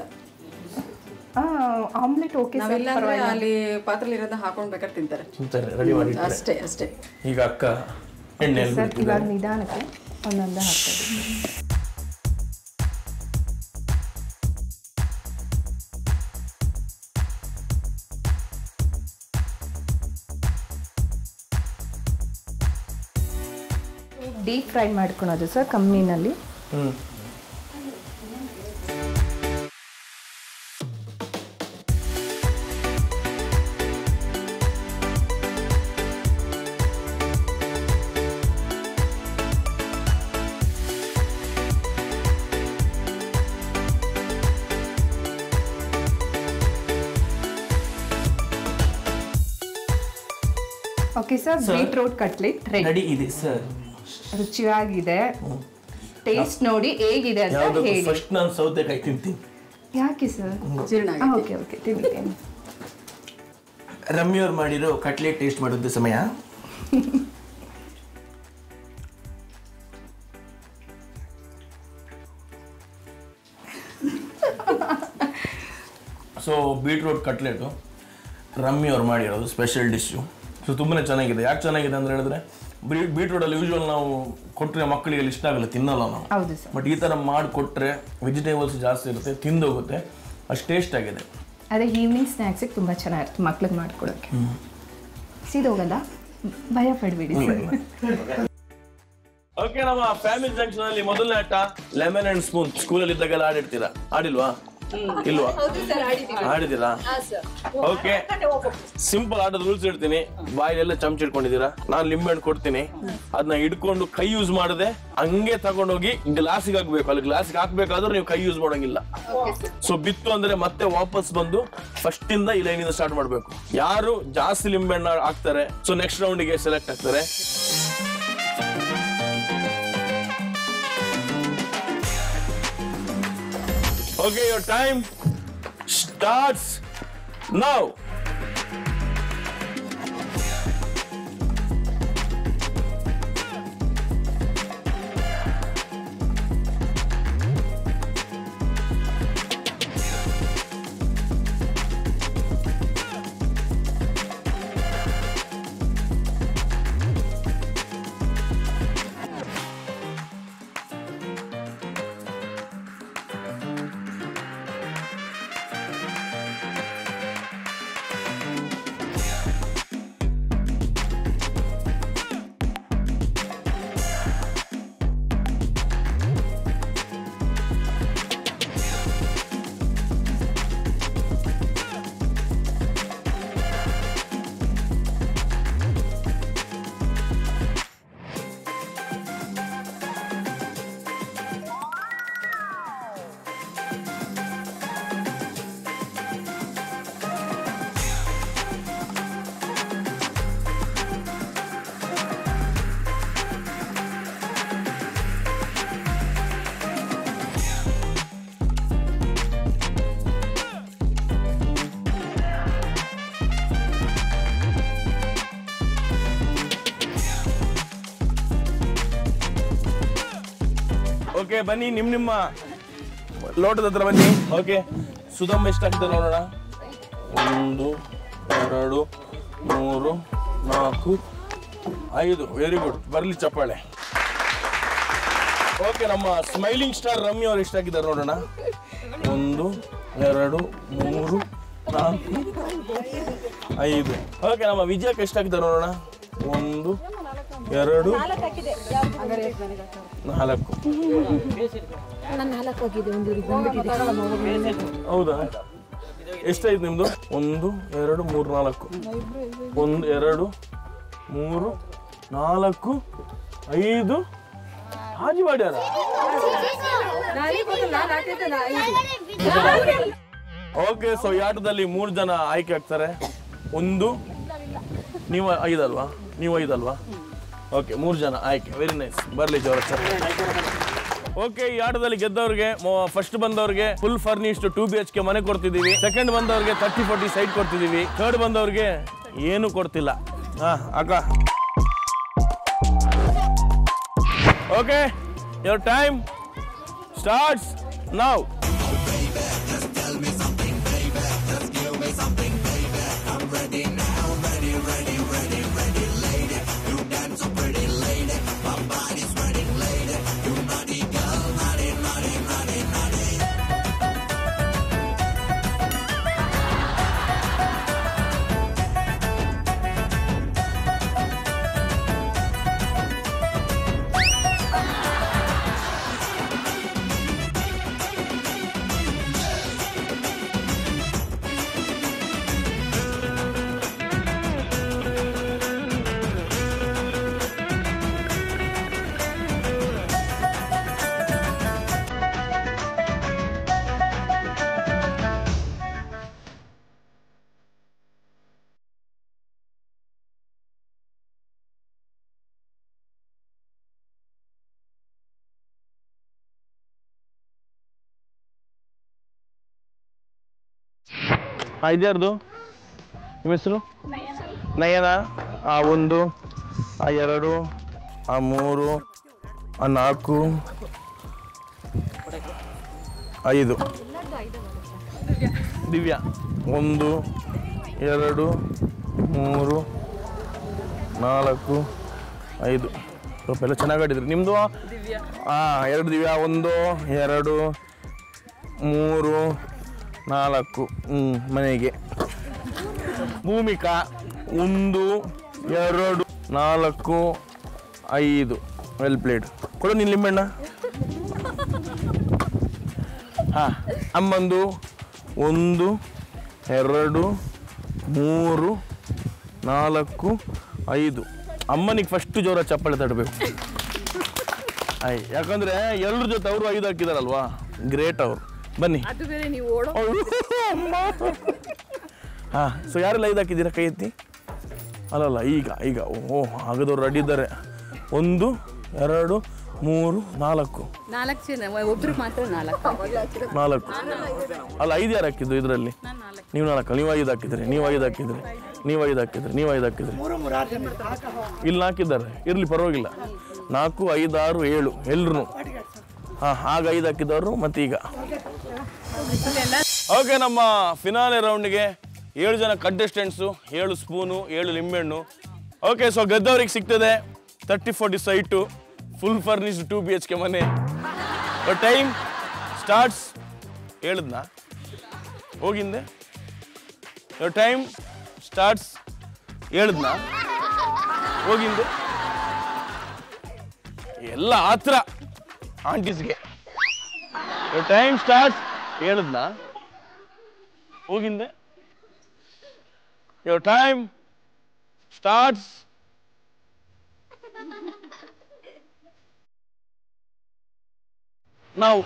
ಆಮ್ಲೆಟ್ ಓಕೆ ಸರ್, ಅಲ್ಲಿ ಪಾತ್ರೆಲಿ ಇರೋದನ್ನ ಹಾಕೊಂಡು ಬೇಕಾದ್ರೆ ತಿಂತಾರೆ. ರೆಡಿ ಮಾಡಿ ಅಷ್ಟೇ. ಈಗ ಅಕ್ಕ ಎಣ್ಣೆ ಇವಾಗ ನಿಧಾನಕ್ಕೆ ಒಂದೊಂದು ಹಾಕ್ತಾರೆ. ಡೀಪ್ ಫ್ರೈ ಮಾಡ್ಕೊಳೋದು ಸರ್, ಕಮ್ಮಿನಲ್ಲಿ. Okay sir, beetroot cutlet ready ಇದೆ ಸರ್. ರುಚಿಯಾಗಿದೆ. ಟೇಸ್ಟ್ ನೋಡಿ ಹೇಗಿದೆ ಅಂತ ಹೇಳಿ. ಫಸ್ಟ್ ನಾನು ಸೌತೆಕಾಯಿ ತಿಂತೀನಿ. ಯಾಕೆ ಸರ್? ಓಕೆ ತಿಂತೀನಿ. ರಮ್ಯವ್ರು ಮಾಡಿರೋ ಕಟ್ಲೆಟ್ ಟೇಸ್ಟ್ ಮಾಡೋದು ಸಮಯ. ಸೊ ಬೀಟ್ರೂಟ್ ಕಟ್ಲೆಟು ರಮ್ಮಿ ಅವ್ರು ಮಾಡಿರೋದು ಸ್ಪೆಷಲ್ ಡಿಶ್ಶು. ಸೊ ತುಂಬಾ ಚೆನ್ನಾಗಿದೆ. ಯಾಕೆ ಚೆನ್ನಾಗಿದೆ ಅಂತ ಹೇಳಿದ್ರೆ ಬೀಟ್ರೂಟಲ್ಲಿ ಯೂಶ್ವಲ್ ನಾವು ಕೊಟ್ಟರೆ ಮಕ್ಕಳಿಗೆ ಇಷ್ಟ ಆಗಲ್ಲ, ತಿನ್ನಲ್ಲ ನಾವು. ಬಟ್ ಈ ಥರ ಮಾಡಿಕೊಟ್ರೆ ವೆಜಿಟೇಬಲ್ಸ್ ಜಾಸ್ತಿ ಇರುತ್ತೆ, ತಿಂದೋಗುತ್ತೆ, ಅಷ್ಟು ಟೇಸ್ಟ್ ಆಗಿದೆ. ಅದೇ ಈವ್ನಿಂಗ್ ಸ್ನ್ಯಾಕ್ಸಿಗೆ ತುಂಬ ಚೆನ್ನಾಗಿರುತ್ತೆ ಮಕ್ಳಿಗೆ ಮಾಡ್ಕೊಡೋಕ್ಕೆ. ಸೀದೋಗಲ್ಲ, ಭಯ ಪಡಬೇಡಿ. ಓಕೆ, ನಮ್ಮ ಫ್ಯಾಮಿಲಿ ಜಂಕ್ಷನ್ ಅಲ್ಲಿ ಮೊದಲನೇ ಆಟ ಲೆಮನ್ ಅಂಡ್ ಸ್ಪೂನ್. ಸ್ಕೂಲಲ್ಲಿ ಇದ್ದಾಗೆಲ್ಲ ಆಡಿರ್ತೀರಾ? ಆಡಿಲ್ವಾ? ಇಲ್ವಾ? ಆಡಿದ್ದೀರಾ? ಓಕೆ, ಸಿಂಪಲ್ ಆಟದ ರೂಲ್ಸ್ ಹೇಳ್ತೀನಿ. ಬಾಯಿಲೆಲ್ಲ ಚಮಚ ಇಟ್ಕೊಂಡಿದ್ದೀರಾ, ನಾನು ಲಿಂಬೆ ಹಣ್ಣು ಕೊಡ್ತೀನಿ, ಅದನ್ನ ಹಿಡ್ಕೊಂಡು ಕೈ ಯೂಸ್ ಮಾಡದೆ ಹಂಗೆ ತಗೊಂಡೋಗಿ ಗ್ಲಾಸಿಗೆ ಹಾಕ್ಬೇಕು. ಅಲ್ಲಿ ಗ್ಲಾಸಿಗೆ ಹಾಕ್ಬೇಕಾದ್ರೂ ನೀವು ಕೈ ಯೂಸ್ ಮಾಡೋಂಗಿಲ್ಲ. ಸೊ ಬಿತ್ತು ಅಂದ್ರೆ ಮತ್ತೆ ವಾಪಸ್ ಬಂದು ಫಸ್ಟ್ ಇಂದ ಈ ಲೈನಿಂದ ಸ್ಟಾರ್ಟ್ ಮಾಡ್ಬೇಕು. ಯಾರು ಜಾಸ್ತಿ ಲಿಂಬೆ ಹಣ್ಣು ಹಾಕ್ತಾರೆ ಸೊ ನೆಕ್ಸ್ಟ್ ರೌಂಡಿಗೆ ಸೆಲೆಕ್ಟ್ ಆಗ್ತಾರೆ. Okay, your time starts now. Okay, ಬನ್ನಿ ನಿಮ್ಮ ಲೋಟದ ಹತ್ರ ಬನ್ನಿ. ಓಕೆ, ಸುಧಮ್ಮ ಎಷ್ಟಾಗ್ತದೆ ನೋಡೋಣ. 1 2 3 4 5. ವೆರಿ ಗುಡ್, ಬರ್ಲಿ ಚಪ್ಪಾಳೆ. ಓಕೆ, ನಮ್ಮ ಸ್ಮೈಲಿಂಗ್ ಸ್ಟಾರ್ ರಮ್ಮಿ ಅವ್ರು ಎಷ್ಟಾಗಿದ್ದಾರೆ ನೋಡೋಣ. 1 2 3 4 5. ಓಕೆ, ನಮ್ಮ ವಿಜಯಕ್ಕೆ ಎಷ್ಟಾಗಿದ್ದಾರೆ ನೋಡೋಣ. 1 2 4. ಹೌದಾ? ಎಷ್ಟಾಯ್ತು ನಿಮ್ದು? 1 2 3 4. 1 2 3 4 5. ಹಾಜಿ ಮಾಡ್ಯಾರ. ಓಕೆ, ಸೊ ಈ ಆಟದಲ್ಲಿ 3 ಜನ ಆಯ್ಕೆ ಆಗ್ತಾರೆ. ನೀವು 5 ಅಲ್ವಾ? ನೀವು 5 ಅಲ್ವಾ? ಓಕೆ, 3 ಜನ ಆಯ್ಕೆ. ವೆರಿ ನೈಸ್, ಬರ್ಲಿ ಜೋರ. ಓಕೆ, ಈ ಆಟದಲ್ಲಿ ಗೆದ್ದವ್ರಿಗೆ ಫಸ್ಟ್ ಬಂದವ್ರಿಗೆ ಫುಲ್ ಫರ್ನಿಶ್ಡ್ 2 BHK ಮನೆ ಕೊಡ್ತಿದೀವಿ. ಸೆಕೆಂಡ್ ಬಂದವ್ರಿಗೆ 30-40 ಸೈಟ್ ಕೊಡ್ತಿದೀವಿ. ಥರ್ಡ್ ಬಂದವ್ರಿಗೆ ಏನು ಕೊಡ್ತಿಲ್ಲ. ಅಕ್ಕ, okay, your time starts now. ಇದ್ಯಾರ್ದು ನಿಮ್ಮ ಹೆಸರು? ನಯನ. 1 2 3 4 5. ದಿವ್ಯಾ 1 2 3 4 5 ಸ್ವಲ್ಪ ಎಲ್ಲ ಚೆನ್ನಾಗಿ ಆಡಿದ್ರಿ. ನಿಮ್ಮದು ಹಾಂ 2 ದಿವ್ಯಾ 1 2 3 4 ಮನೆಗೆ. Bhoomika 1 2 4 5 well played. ಕೊಡು ನೀನು ಲಿಂಬೆಣ್ಣ. ಹಾಂ ಅಮ್ಮಂದು 1 2 3 4 5. ಅಮ್ಮನಿಗೆ ಫಸ್ಟ್ ಜೋರ ಚಪ್ಪಾಳೆ ತಡಬೇಕು. ಯಾಕಂದ್ರೆ ಎಲ್ಲರ ಜೊತೆ ಅವರು 5 ಹಾಕಿದಾರಲ್ವಾ, ಗ್ರೇಟ್ ಅವರು. ಬನ್ನಿ. ಹಾಂ ಸೊ ಯಾರೆಲ್ಲ 5 ಹಾಕಿದ್ದೀರಾ ಕೈ ಎತ್ತಿ. ಅಲ್ಲಲ್ಲ ಈಗ ಓ ಆಗದವ್ರು ರೆಡಿ ಇದ್ದಾರೆ. 1 2 3 4 ಜನ, ಒಬ್ರು ಮಾತ್ರ 4 ಅಲ್ಲ 5 ಯಾರು ಹಾಕಿದ್ದು ಇದರಲ್ಲಿ? ನೀವು 4. ನೀವು 5 ಹಾಕಿದ್ರಿ, ನೀವು 5 ಹಾಕಿದ್ರಿ, ನೀವು 5 ಹಾಕಿದ್ರಿ, ನೀವು 5 ಹಾಕಿದ್ರಿ. ಇಲ್ಲಿ ಹಾಕಿದ್ದಾರೆ, ಇರಲಿ ಪರವಾಗಿಲ್ಲ. 4 5 6 7 ಎಲ್ರು. ಹಾಂ ಆಗ 5 ಹಾಕಿದವರು ಮತ್ತೆ ಈಗ. ಓಕೆ, ನಮ್ಮ ಫಿನಾಲೆ ರೌಂಡ್ಗೆ 7 ಜನ ಕಂಟೆಸ್ಟೆಂಟ್ಸು, 7 ಸ್ಪೂನು, 7 ಲಿಂಬೆಹಣ್ಣು. ಓಕೆ, ಸೊ ಗೆದ್ದವ್ರಿಗೆ ಸಿಗ್ತದೆ 30-40 ಸೈಟು, ಫುಲ್ ಫರ್ನಿಶ್ಡ್ 2 BHK ಮನೆ. Time starts. ಹೇಳಿದ್ನಾ ಹೋಗಿಂದೆ? Time starts. ಹೇಳಿದ್ನಾ ಹೋಗಿಂದೆ? ಎಲ್ಲ ಆತ್ರ ಆಂಟೀಸ್ಗೆ. Time starts. ಹೇಳಿದ್ನಾ ಹೋಗಿಂದೆ? Time starts. ನಾವು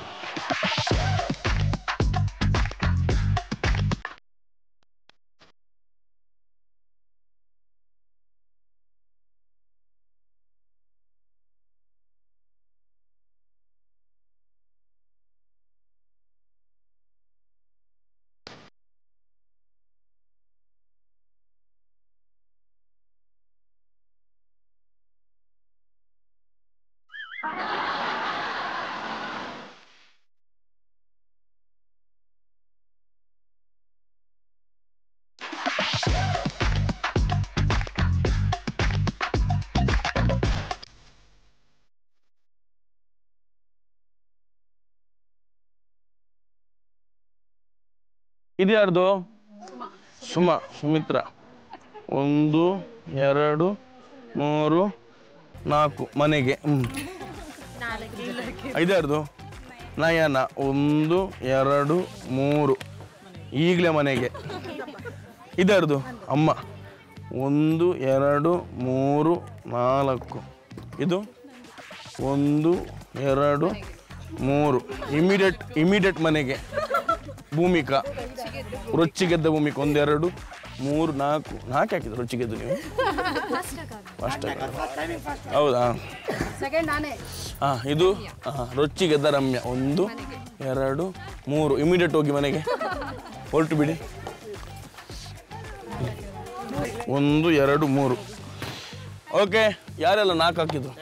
ಇದ್ಯಾರ್ದು? ಸುಮಿತ್ರ. 1 2 3 4 ಮನೆಗೆ. ಇದ್ಯಾರ್ದು? ನಯನ. 1 2 3 ಈಗಲೇ ಮನೆಗೆ. ಇದ್ಯಾರ್ದು? ಅಮ್ಮ. 1 2 3 4 ಇದು 1 2 3 ಇಮಿಡಿಯೇಟ್ ಮನೆಗೆ. ಭೂಮಿಕಾ. ರೊಚ್ಚಿಗೆದ್ದ ಭೂಮಿಕಾ. 1 2 3 4 ಹಾಕಿದ್ರು ರೊಚ್ಚಿಗೆದ್ದು ನೀವು. ಹೌದಾ? ಹಾಂ ಇದು ರೊಚ್ಚಿಗೆದ್ದ ರಮ್ಯಾ. 1 2 3 ಇಮಿಡಿಯೇಟ್ ಹೋಗಿ ಮನೆಗೆ ಹೊರಟು ಬಿಡಿ. 1 2 3. ಓಕೆ, ಯಾರೆಲ್ಲ 4 ಹಾಕಿದ್ರು?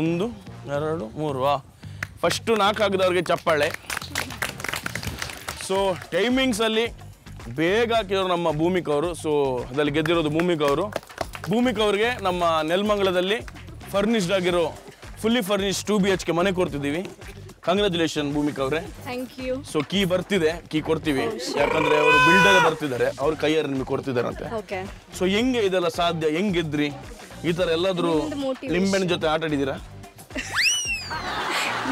1 2 3. ಫಸ್ಟು 4 ಹಾಕಿದವ್ರಿಗೆ ಚಪ್ಪಾಳೆ. ಸೊ ಟೈಮಿಂಗ್ಸಲ್ಲಿ ಬೇಗ ಹಾಕಿದ್ರು ನಮ್ಮ ಭೂಮಿಕಾ ಅವರು. ಸೊ ಅದರಲ್ಲಿ ಗೆದ್ದಿರೋದು ಭೂಮಿಕಾ ಅವರು. ಭೂಮಿಕಾ ಅವ್ರಿಗೆ ನಮ್ಮ ನೆಲಮಂಗಲದಲ್ಲಿ ಫರ್ನಿಶ್ಡ್ ಆಗಿರೋ ಫುಲ್ಲಿ ಫರ್ನಿಶ್ಡ್ 2 BHK ಮನೆ ಕೊಡ್ತಿದ್ದೀವಿ. ಕಂಗ್ರ್ಯಾಚುಲೇಷನ್ ಭೂಮಿಕಾ ಅವರೇ. Thank you. ಸೊ ಕೀ ಬರ್ತಿದೆ, ಕೀ ಕೊಡ್ತೀವಿ. ಯಾಕಂದ್ರೆ ಅವರು ಬಿಲ್ಡರ್ ಬರ್ತಿದ್ದಾರೆ, ಅವ್ರ ಕೈಯಾರೆ ನಿಮಗೆ ಕೊಡ್ತಿದ್ದಾರಂತೆ. ಸೊ ಹೆಂಗೆ ಇದೆಲ್ಲ ಸಾಧ್ಯ? ಹೆಂಗ್ ಗೆದ್ರಿ? ಈ ಥರ ಎಲ್ಲಾದರೂ ಲಿಂಬೆಣ್ಣ ಜೊತೆ ಆಟ ಆಡಿದ್ದೀರಾ?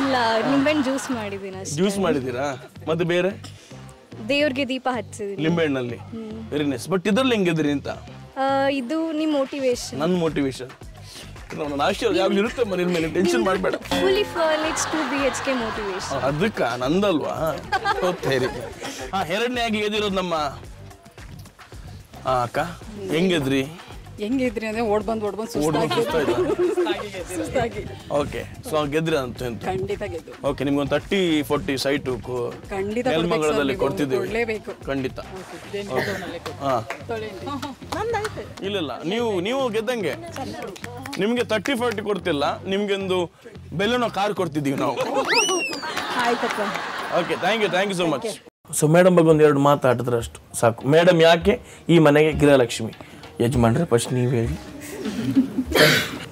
ಇಲ್ಲ, ನಿಂಬೆಹಣ್ಣು ಜ್ಯೂಸ್ ಮಾಡಿದ್ದೀನಿ ಅಷ್ಟೇ. ಜ್ಯೂಸ್ ಮಾಡಿದ್ದೀರಾ? ಮತ್ತೆ ಬೇರೆ? ದೇವ್ರಿಗೆ ದೀಪ ಹಚ್ಚಿದ್ದೀನಿ ಲಿಂಬೆಹಣ್ಣಲ್ಲಿ. Very nice. ಬಟ್ ಇದ್ರಲ್ಲಿ ಹೆಂಗಿದ್ರಿ ಅಂತ? ಇದು ನಿಮ್ಮ ಮೋಟಿವೇಶನ್. ನನ್ನ ಮೋಟಿವೇಶನ್. ನನ್ನ ಆಶೀರ್ವಾದ ಯಾವಾಗಲೂ ಇರುತ್ತೆ ಮನೆ ಮೇಲೆ, ಟೆನ್ಷನ್ ಮಾಡಬೇಡ. Fully furnished 2 BHK motivation. ಅದಕ್ಕ ನಂದಲ್ವಾ? ಸರಿ. ಹಾಂ, ಎರಡನೇ ಆಗಿ ಗೆದ್ದಿರೋದು ನಮ್ಮ ಅಕ್ಕ. ಹೆಂಗಿದ್ರಿ? ಹೆಂಗಿದ್ರಿ ಅಂದ್ರೆ ಓಡ್ ಬಂದು ಸುಸ್ತಾಗಿ. ಓಕೆ, ಸೊ ಗೆದ್ರಿ ಅಂತ. ಖಂಡಿತ ಗೆದ್ದು. ಓಕೆ, ನಿಮ್ಗೊಂದು 30-40 ಸೈಟು ನೆಲಮಂಗಲದಲ್ಲಿ ಕೊಡ್ತಿದ್ದೀವಿ. ಖಂಡಿತ. ಹಾಂ, ಇಲ್ಲ ನೀವು ಗೆದ್ದಂಗೆ. ನಿಮಗೆ 30-40 ಕೊಡ್ತಿಲ್ಲ, ನಿಮ್ಗೆ ಒಂದು ಬೆಲ್ಲೂನ ಕಾರ್ ಕೊಡ್ತಿದ್ದೀವಿ ನಾವು. ಆಯ್ತಪ್ಪ. Okay, thank you so much. So madam ಬಗ್ಗೆ ಒಂದೆರಡು ಮಾತಾಡಿದ್ರೆ ಅಷ್ಟು ಸಾಕು. ಮೇಡಮ್ ಯಾಕೆ ಈ ಮನೆಗೆ ಗೃಹಲಕ್ಷ್ಮಿ? ಯಜಮಾನ್ರೆ ಫಸ್ಟ್ ನೀವು ಹೇಳಿ.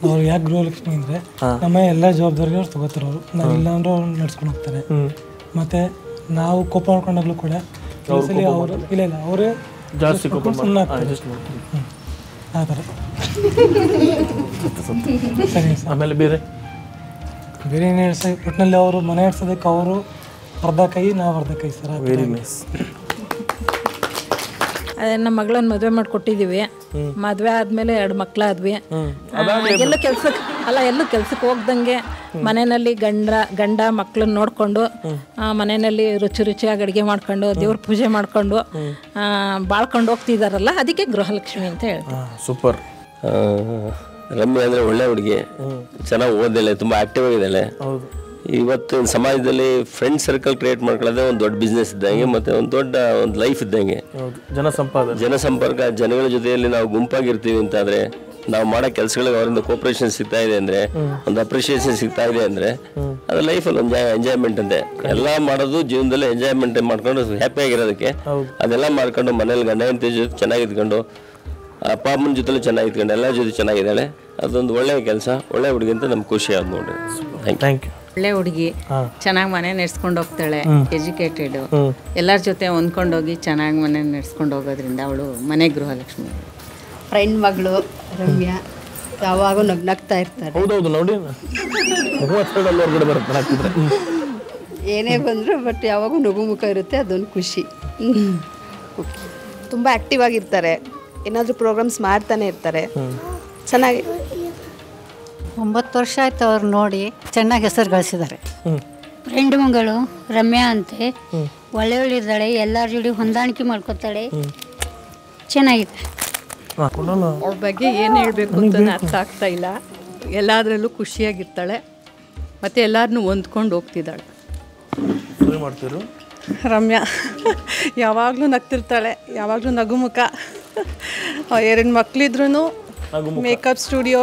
ಅವ್ರು ಯಾಕೆ ಗೃಹಲಕ್ಷ್ಮಿ ಅಂದರೆ ನಮ್ಮ ಎಲ್ಲ ಜವಾಬ್ದಾರಿಗಳು ಅವ್ರು ತಗೋತಾರೆ. ಅವರು ನಾವಿಲ್ಲ ಅಂದ್ರೆ ಅವ್ರು ನಡ್ಸ್ಕೊಂಡು ಹೋಗ್ತಾರೆ. ಮತ್ತು ನಾವು ಕೋಪ ಮಾಡ್ಕೊಂಡಾಗಲೂ ಕೂಡ ಅವರು ಇಲ್ಲ ಅವರೇ ಜಾಸ್ತಿ ಕೋಪ ಸುಮ್ಮನೆ ಆ ಥರ. ಸರಿ ಸರ್. ಆಮೇಲೆ ಬೇರೆ ಏನು ಹೇಳಿ ಸರ್, ಒಟ್ಟಿನಲ್ಲಿ ಅವರು ಮನೆ ಇಡ್ಸೋದಕ್ಕೆ ಅವರು ಅರ್ಧ ಕೈ, ನಾವು ಅರ್ಧ ಕೈ ಸರ್. Very nice. ಅದೇ ನಮ್ಮ ಮಗಳನ್ನ ಮದುವೆ ಮಾಡಿಕೊಟ್ಟಿದ್ದೀವಿ. ಮದುವೆ ಆದಮೇಲೆ 2 ಮಕ್ಕಳಾದ್ವಿ. ಎಲ್ಲೂ ಕೆಲ್ಸಕ್ಕೆ ಹೋಗ್ದಂಗೆ ಮನೆಯಲ್ಲಿ ಗಂಡ ಮಕ್ಕಳನ್ನ ನೋಡಿಕೊಂಡು ಮನೆಯಲ್ಲಿ ರುಚಿಯಾಗಿ ಅಡುಗೆ ಮಾಡ್ಕೊಂಡು ದೇವ್ರ ಪೂಜೆ ಮಾಡ್ಕೊಂಡು ಬಾಳ್ಕೊಂಡು ಹೋಗ್ತಿದಾರಲ್ಲ, ಅದಕ್ಕೆ ಗೃಹಲಕ್ಷ್ಮಿ ಅಂತ ಹೇಳ್ತೀವಿ. ಸೂಪರ್. ರಮ್ಯಾ ಅಂದರೆ ಒಳ್ಳೆ ಹುಡುಗಿ, ಚೆನ್ನಾಗಿ ಓದಿದ್ದಾಳೆ, ತುಂಬ ಆ್ಯಕ್ಟಿವ್ ಆಗಿದ್ದಾಳೆ. ಇವತ್ತು ಸಮಾಜದಲ್ಲಿ ಫ್ರೆಂಡ್ ಸರ್ಕಲ್ ಕ್ರಿಯೇಟ್ ಮಾಡ್ಕೊಳ್ಳೋದೇ ಒಂದು ದೊಡ್ಡ ಬಿಸ್ನೆಸ್ ಇದ್ದಂಗೆ, ಮತ್ತು ಒಂದು ದೊಡ್ಡ ಒಂದು ಲೈಫ್ ಇದ್ದಂಗೆ. ಜನಸಂಪರ್ಕ, ಜನಗಳ ಜೊತೆಯಲ್ಲಿ ನಾವು ಗುಂಪಾಗಿರ್ತೀವಿ ಅಂತಾದರೆ, ನಾವು ಮಾಡೋ ಕೆಲಸಗಳಿಗೆ ಅವರಿಂದ ಕೋಪರೇಷನ್ ಸಿಗ್ತಾ ಇದೆ ಅಂದರೆ, ಒಂದು ಅಪ್ರಿಷಿಯೇಷನ್ ಸಿಗ್ತಾ ಇದೆ ಅಂದರೆ, ಅದು ಲೈಫಲ್ಲಿ ಒಂದು ಎಂಜಾಯ್ಮೆಂಟ್ ಅಂತೆ. ಎಲ್ಲ ಮಾಡೋದು ಜೀವನದಲ್ಲಿ ಎಂಜಾಯ್ಮೆಂಟ್ ಮಾಡ್ಕೊಂಡು ಹ್ಯಾಪಿಯಾಗಿರೋದಕ್ಕೆ ಅದೆಲ್ಲ ಮಾಡ್ಕೊಂಡು ಮನೇಲಿ ಗಂಡ ಹೆಂಡತಿ ಜೊತೆ ಚೆನ್ನಾಗಿದ್ಕೊಂಡು ಅಪ್ಪ ಅಮ್ಮನ ಜೊತೆಲೂ ಚೆನ್ನಾಗಿದ್ಕೊಂಡು ಎಲ್ಲರ ಜೊತೆ ಚೆನ್ನಾಗಿದ್ದಾಳೆ. ಅದೊಂದು ಒಳ್ಳೆಯ ಕೆಲಸ, ಒಳ್ಳೆ ಹುಡುಗಿ ಅಂತ ನಮ್ಗೆ ಖುಷಿ ಆಯ್ತು ನೋಡ್ರಿ. Thank you. ಒಳ್ಳೆ ಹುಡುಗಿ, ಚೆನ್ನಾಗಿ ಮನೆ ನಡೆಸ್ಕೊಂಡು ಹೋಗ್ತಾಳೆ, ಎಜುಕೇಟೆಡ್, ಎಲ್ಲರ ಜೊತೆ ಹೊಂದ್ಕೊಂಡೋಗಿ ಚೆನ್ನಾಗಿ ಮನೆ ನಡೆಸ್ಕೊಂಡು ಹೋಗೋದ್ರಿಂದ ಅವಳು ಮನೆ ಗೃಹಲಕ್ಷ್ಮಿ. ಫ್ರೆಂಡ್ ಮಗಳು ರಮ್ಯಾ ಯಾವಾಗೂ ನಗ್ನಗ್ತಾ ಇರ್ತಾರೆ. ಹೌದೌದು ನೋಡಿ, ಏನೇ ಬಂದರೂ ಬಟ್ ಯಾವಾಗೂ ನಗು ಮುಖ ಇರುತ್ತೆ, ಅದೊಂದು ಖುಷಿ. ತುಂಬ ಆ್ಯಕ್ಟಿವ್ ಆಗಿರ್ತಾರೆ, ಏನಾದರೂ ಪ್ರೋಗ್ರಾಮ್ಸ್ ಮಾಡ್ತಾನೆ ಇರ್ತಾರೆ. ಚೆನ್ನಾಗಿ 9 ವರ್ಷ ಆಯ್ತು ಅವ್ರು ನೋಡಿ, ಚೆನ್ನಾಗಿ ಹೆಸರು ಗಳಿಸಿದ್ದಾರೆ. ಫ್ರೆಂಡ್ ಮಗಳು ರಮ್ಯಾ ಅಂತೆ, ಒಳ್ಳೆಯವಳಿದ್ದಾಳೆ, ಎಲ್ಲರ ಜೋಡಿ ಹೊಂದಾಣಿಕೆ ಮಾಡ್ಕೋತಾಳೆ, ಚೆನ್ನಾಗಿದೆ. ಅವ್ರ ಬಗ್ಗೆ ಏನು ಹೇಳಬೇಕು ಅಂತ ಅರ್ಥ ಆಗ್ತಾ ಇಲ್ಲ. ಎಲ್ಲದರಲ್ಲೂ ಖುಷಿಯಾಗಿರ್ತಾಳೆ, ಮತ್ತು ಎಲ್ಲರನ್ನೂ ಹೊಂದ್ಕೊಂಡು ಹೋಗ್ತಿದ್ದಾಳೆ. ರಮ್ಯಾ ಯಾವಾಗಲೂ ನಗ್ತಿರ್ತಾಳೆ, ಯಾವಾಗಲೂ ನಗುಮುಖ. 2 ಮಕ್ಕಳಿದ್ರೂ ಮೇಕಪ್ ಸ್ಟುಡಿಯೋ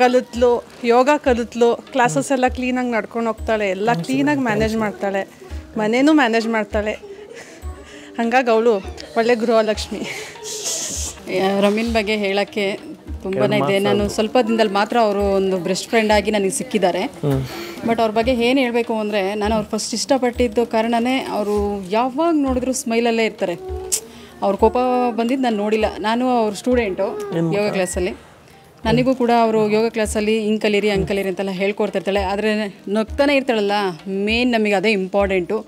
ಕಲಿತ್ಲು, ಯೋಗ ಕಲಿತ್ಲು, ಕ್ಲಾಸಸ್ ಎಲ್ಲ ಕ್ಲೀನಾಗಿ ನಡ್ಕೊಂಡು ಹೋಗ್ತಾಳೆ, ಎಲ್ಲ ಕ್ಲೀನಾಗಿ ಮ್ಯಾನೇಜ್ ಮಾಡ್ತಾಳೆ, ಮನೇನೂ ಮ್ಯಾನೇಜ್ ಮಾಡ್ತಾಳೆ. ಹಾಗಾಗಿ ಅವಳು ಒಳ್ಳೆ ಗೃಹಲಕ್ಷ್ಮಿ. ರಮ್ಯನ ಬಗ್ಗೆ ಹೇಳೋಕ್ಕೆ ತುಂಬಾ ಇದೆ. ನಾನು ಸ್ವಲ್ಪ ದಿನದಲ್ಲಿ ಮಾತ್ರ ಅವರು ಒಂದು ಬೆಸ್ಟ್ ಫ್ರೆಂಡ್ ಆಗಿ ನನಗೆ ಸಿಕ್ಕಿದ್ದಾರೆ. ಬಟ್ ಅವ್ರ ಬಗ್ಗೆ ಏನು ಹೇಳಬೇಕು ಅಂದರೆ, ನಾನು ಅವ್ರು ಫಸ್ಟ್ ಇಷ್ಟಪಟ್ಟಿದ್ದು ಕಾರಣನೇ ಅವರು ಯಾವಾಗ ನೋಡಿದ್ರು ಸ್ಮೈಲಲ್ಲೇ ಇರ್ತಾರೆ. ಅವ್ರ ಕೋಪ ಬಂದಿದ್ದು ನಾನು ನೋಡಿಲ್ಲ. ನಾನು ಅವ್ರ ಸ್ಟೂಡೆಂಟು ಯೋಗ ಕ್ಲಾಸಲ್ಲಿ. ನನಗೂ ಕೂಡ ಅವರು ಯೋಗ ಕ್ಲಾಸಲ್ಲಿ ಹಿಂಗೆ ಕಲೀರಿ ಹಂಗೆ ಕಲೀರಿ ಅಂತೆಲ್ಲ ಹೇಳ್ಕೊಡ್ತಿರ್ತಾಳೆ. ಆದರೆ ನಗ್ತಾನೆ ಇರ್ತಾಳಲ್ಲ, ಮೇನ್ ನಮಗೆ ಅದೇ ಇಂಪಾರ್ಟೆಂಟು.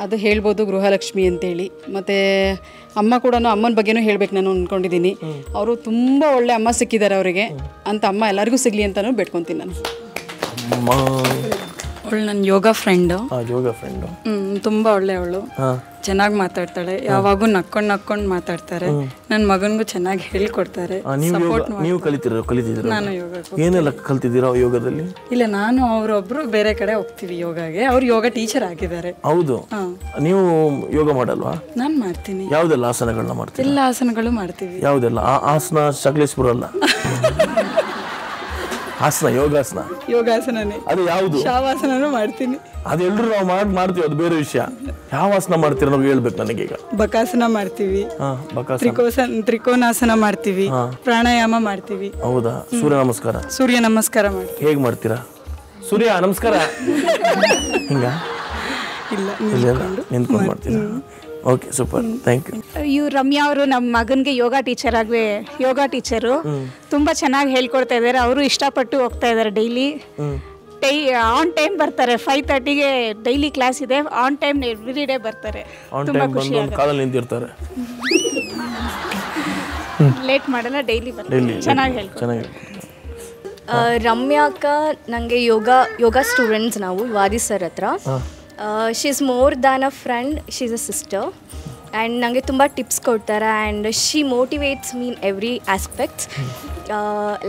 ಅದು ಹೇಳ್ಬೋದು ಗೃಹಲಕ್ಷ್ಮಿ ಅಂತೇಳಿ. ಮತ್ತು ಅಮ್ಮ ಕೂಡ, ಅಮ್ಮನ ಬಗ್ಗೆನೂ ಹೇಳ್ಬೇಕು ನಾನು ಅಂದ್ಕೊಂಡಿದ್ದೀನಿ. ಅವರು ತುಂಬ ಒಳ್ಳೆ ಅಮ್ಮ ಸಿಕ್ಕಿದ್ದಾರೆ ಅವರಿಗೆ ಅಂತ. ಅಮ್ಮ ಎಲ್ಲರಿಗೂ ಸಿಗಲಿ ಅಂತಲೂ ಬೇಡ್ಕೊತೀನಿ ನಾನು. ಅವಳು ನನ್ನ ಯೋಗ ಫ್ರೆಂಡು. ತುಂಬ ಒಳ್ಳೆಯವಳು, ಚೆನ್ನಾಗಿ ಮಾತಾಡ್ತಾಳೆ, ಯಾವಾಗೂ ನಕ್ಕೊಂಡು ಮಾತಾಡ್ತಾರೆ. ನನ್ನ ಮಗನಿಗೂ ಚೆನ್ನಾಗಿ ಹೇಳ್ಕೊಡ್ತಾರೆ. ನೀವು ಕಲಿತಿದ್ದೀರಾ? ನಾನು ಯೋಗ ಏನೆಲ್ಲ ಕಲ್ತಿದ್ದೀರಾ ಯೋಗದಲ್ಲಿ? ಇಲ್ಲ, ನಾನು ಅವರೊಬ್ರು ಬೇರೆ ಕಡೆ ಹೋಗ್ತೀವಿ ಯೋಗಗೆ. ಅವ್ರು ಯೋಗ ಟೀಚರ್ ಆಗಿದ್ದಾರೆ. ಹೌದು. ನೀವು ಯೋಗ ಮಾಡಲ್ವಾ? ನಾನು ಮಾಡ್ತೀನಿ. ಯಾವುದೆಲ್ಲ ಆಸನಗಳನ್ನ ಮಾಡ್ತೀವಿ? ಎಲ್ಲ ಆಸನಗಳು ಮಾಡ್ತೀವಿ. ಯಾವುದೆಲ್ಲ ಆಸನ? ಸಕಲೇಶ್ಪುರ ಅಲ್ಲ, ಆಸನ, ಯೋಗಾಸನನೇ. ಅದು ಯಾವುದು? ಶವಾಸನೂ ಮಾಡ್ತೀನಿ. ಅದೆಲ್ಲರೂ ನಾವು ಮಾಡ್ತೀವಿ, ಅದು ಬೇರೆ ವಿಷಯ. ಯಾವ ಆಸನ ಮಾಡ್ತೀರ ನಾವು ಹೇಳ್ಬೇಕು ನನಗೆ. ಈಗ ಬಕಾಸನ ಮಾಡ್ತೀವಿ, ತ್ರಿಕೋನಾಸನ ಮಾಡ್ತೀವಿ, ಪ್ರಾಣಾಯಾಮ ಮಾಡ್ತೀವಿ. ಹೌದಾ? ಸೂರ್ಯ ನಮಸ್ಕಾರ ಮಾಡ್ತೀವಿ. ಹೇಗೆ ಮಾಡ್ತೀರಾ? ಸೂರ್ಯ ನಮಸ್ಕಾರ ಹಿಂಗ? ಇಲ್ಲ, ನಿಂತ್ಕೊಂಡು ಮಾಡ್ತೀರಾ? Okay, super, thank you. ಇವ್ರು ರಮ್ಯಾ ಅವರು ನಮ್ಮ ಮಗನಿಗೆ ಯೋಗ ಟೀಚರು. ತುಂಬ ಚೆನ್ನಾಗಿ ಹೇಳ್ಕೊಡ್ತಾ ಇದ್ದಾರೆ. ಅವರು ಇಷ್ಟಪಟ್ಟು ಹೋಗ್ತಾ ಇದ್ದಾರೆ. ಡೈಲಿ ಆನ್ ಟೈಮ್ ಬರ್ತಾರೆ. 5:30ಗೆ ಡೈಲಿ ಕ್ಲಾಸ್ ಇದೆ. ಆನ್ ಟೈಮ್ ಎವ್ರಿ ಡೇ ಬರ್ತಾರೆ. ತುಂಬ ಖುಷಿ ಆಗುತ್ತೆ. ಲೇಟ್ ಮಾಡಲ್ಲ, ಡೈಲಿ ಬರ್ತಾರೆ. ಚೆನ್ನಾಗಿ ಹೇಳ್ಕೊಡ್ತಾರೆ. ರಮ್ಯಾ ಅಕ್ಕ ನನಗೆ ಯೋಗ ಸ್ಟೂಡೆಂಟ್ಸ್ ನಾವು ವಾದಿ ಸರ್ ಹತ್ರ. She is more than a friend, she is a sister. And ನನಗೆ ತುಂಬ ಟಿಪ್ಸ್ ಕೊಡ್ತಾರೆ. And she motivates mean every aspects.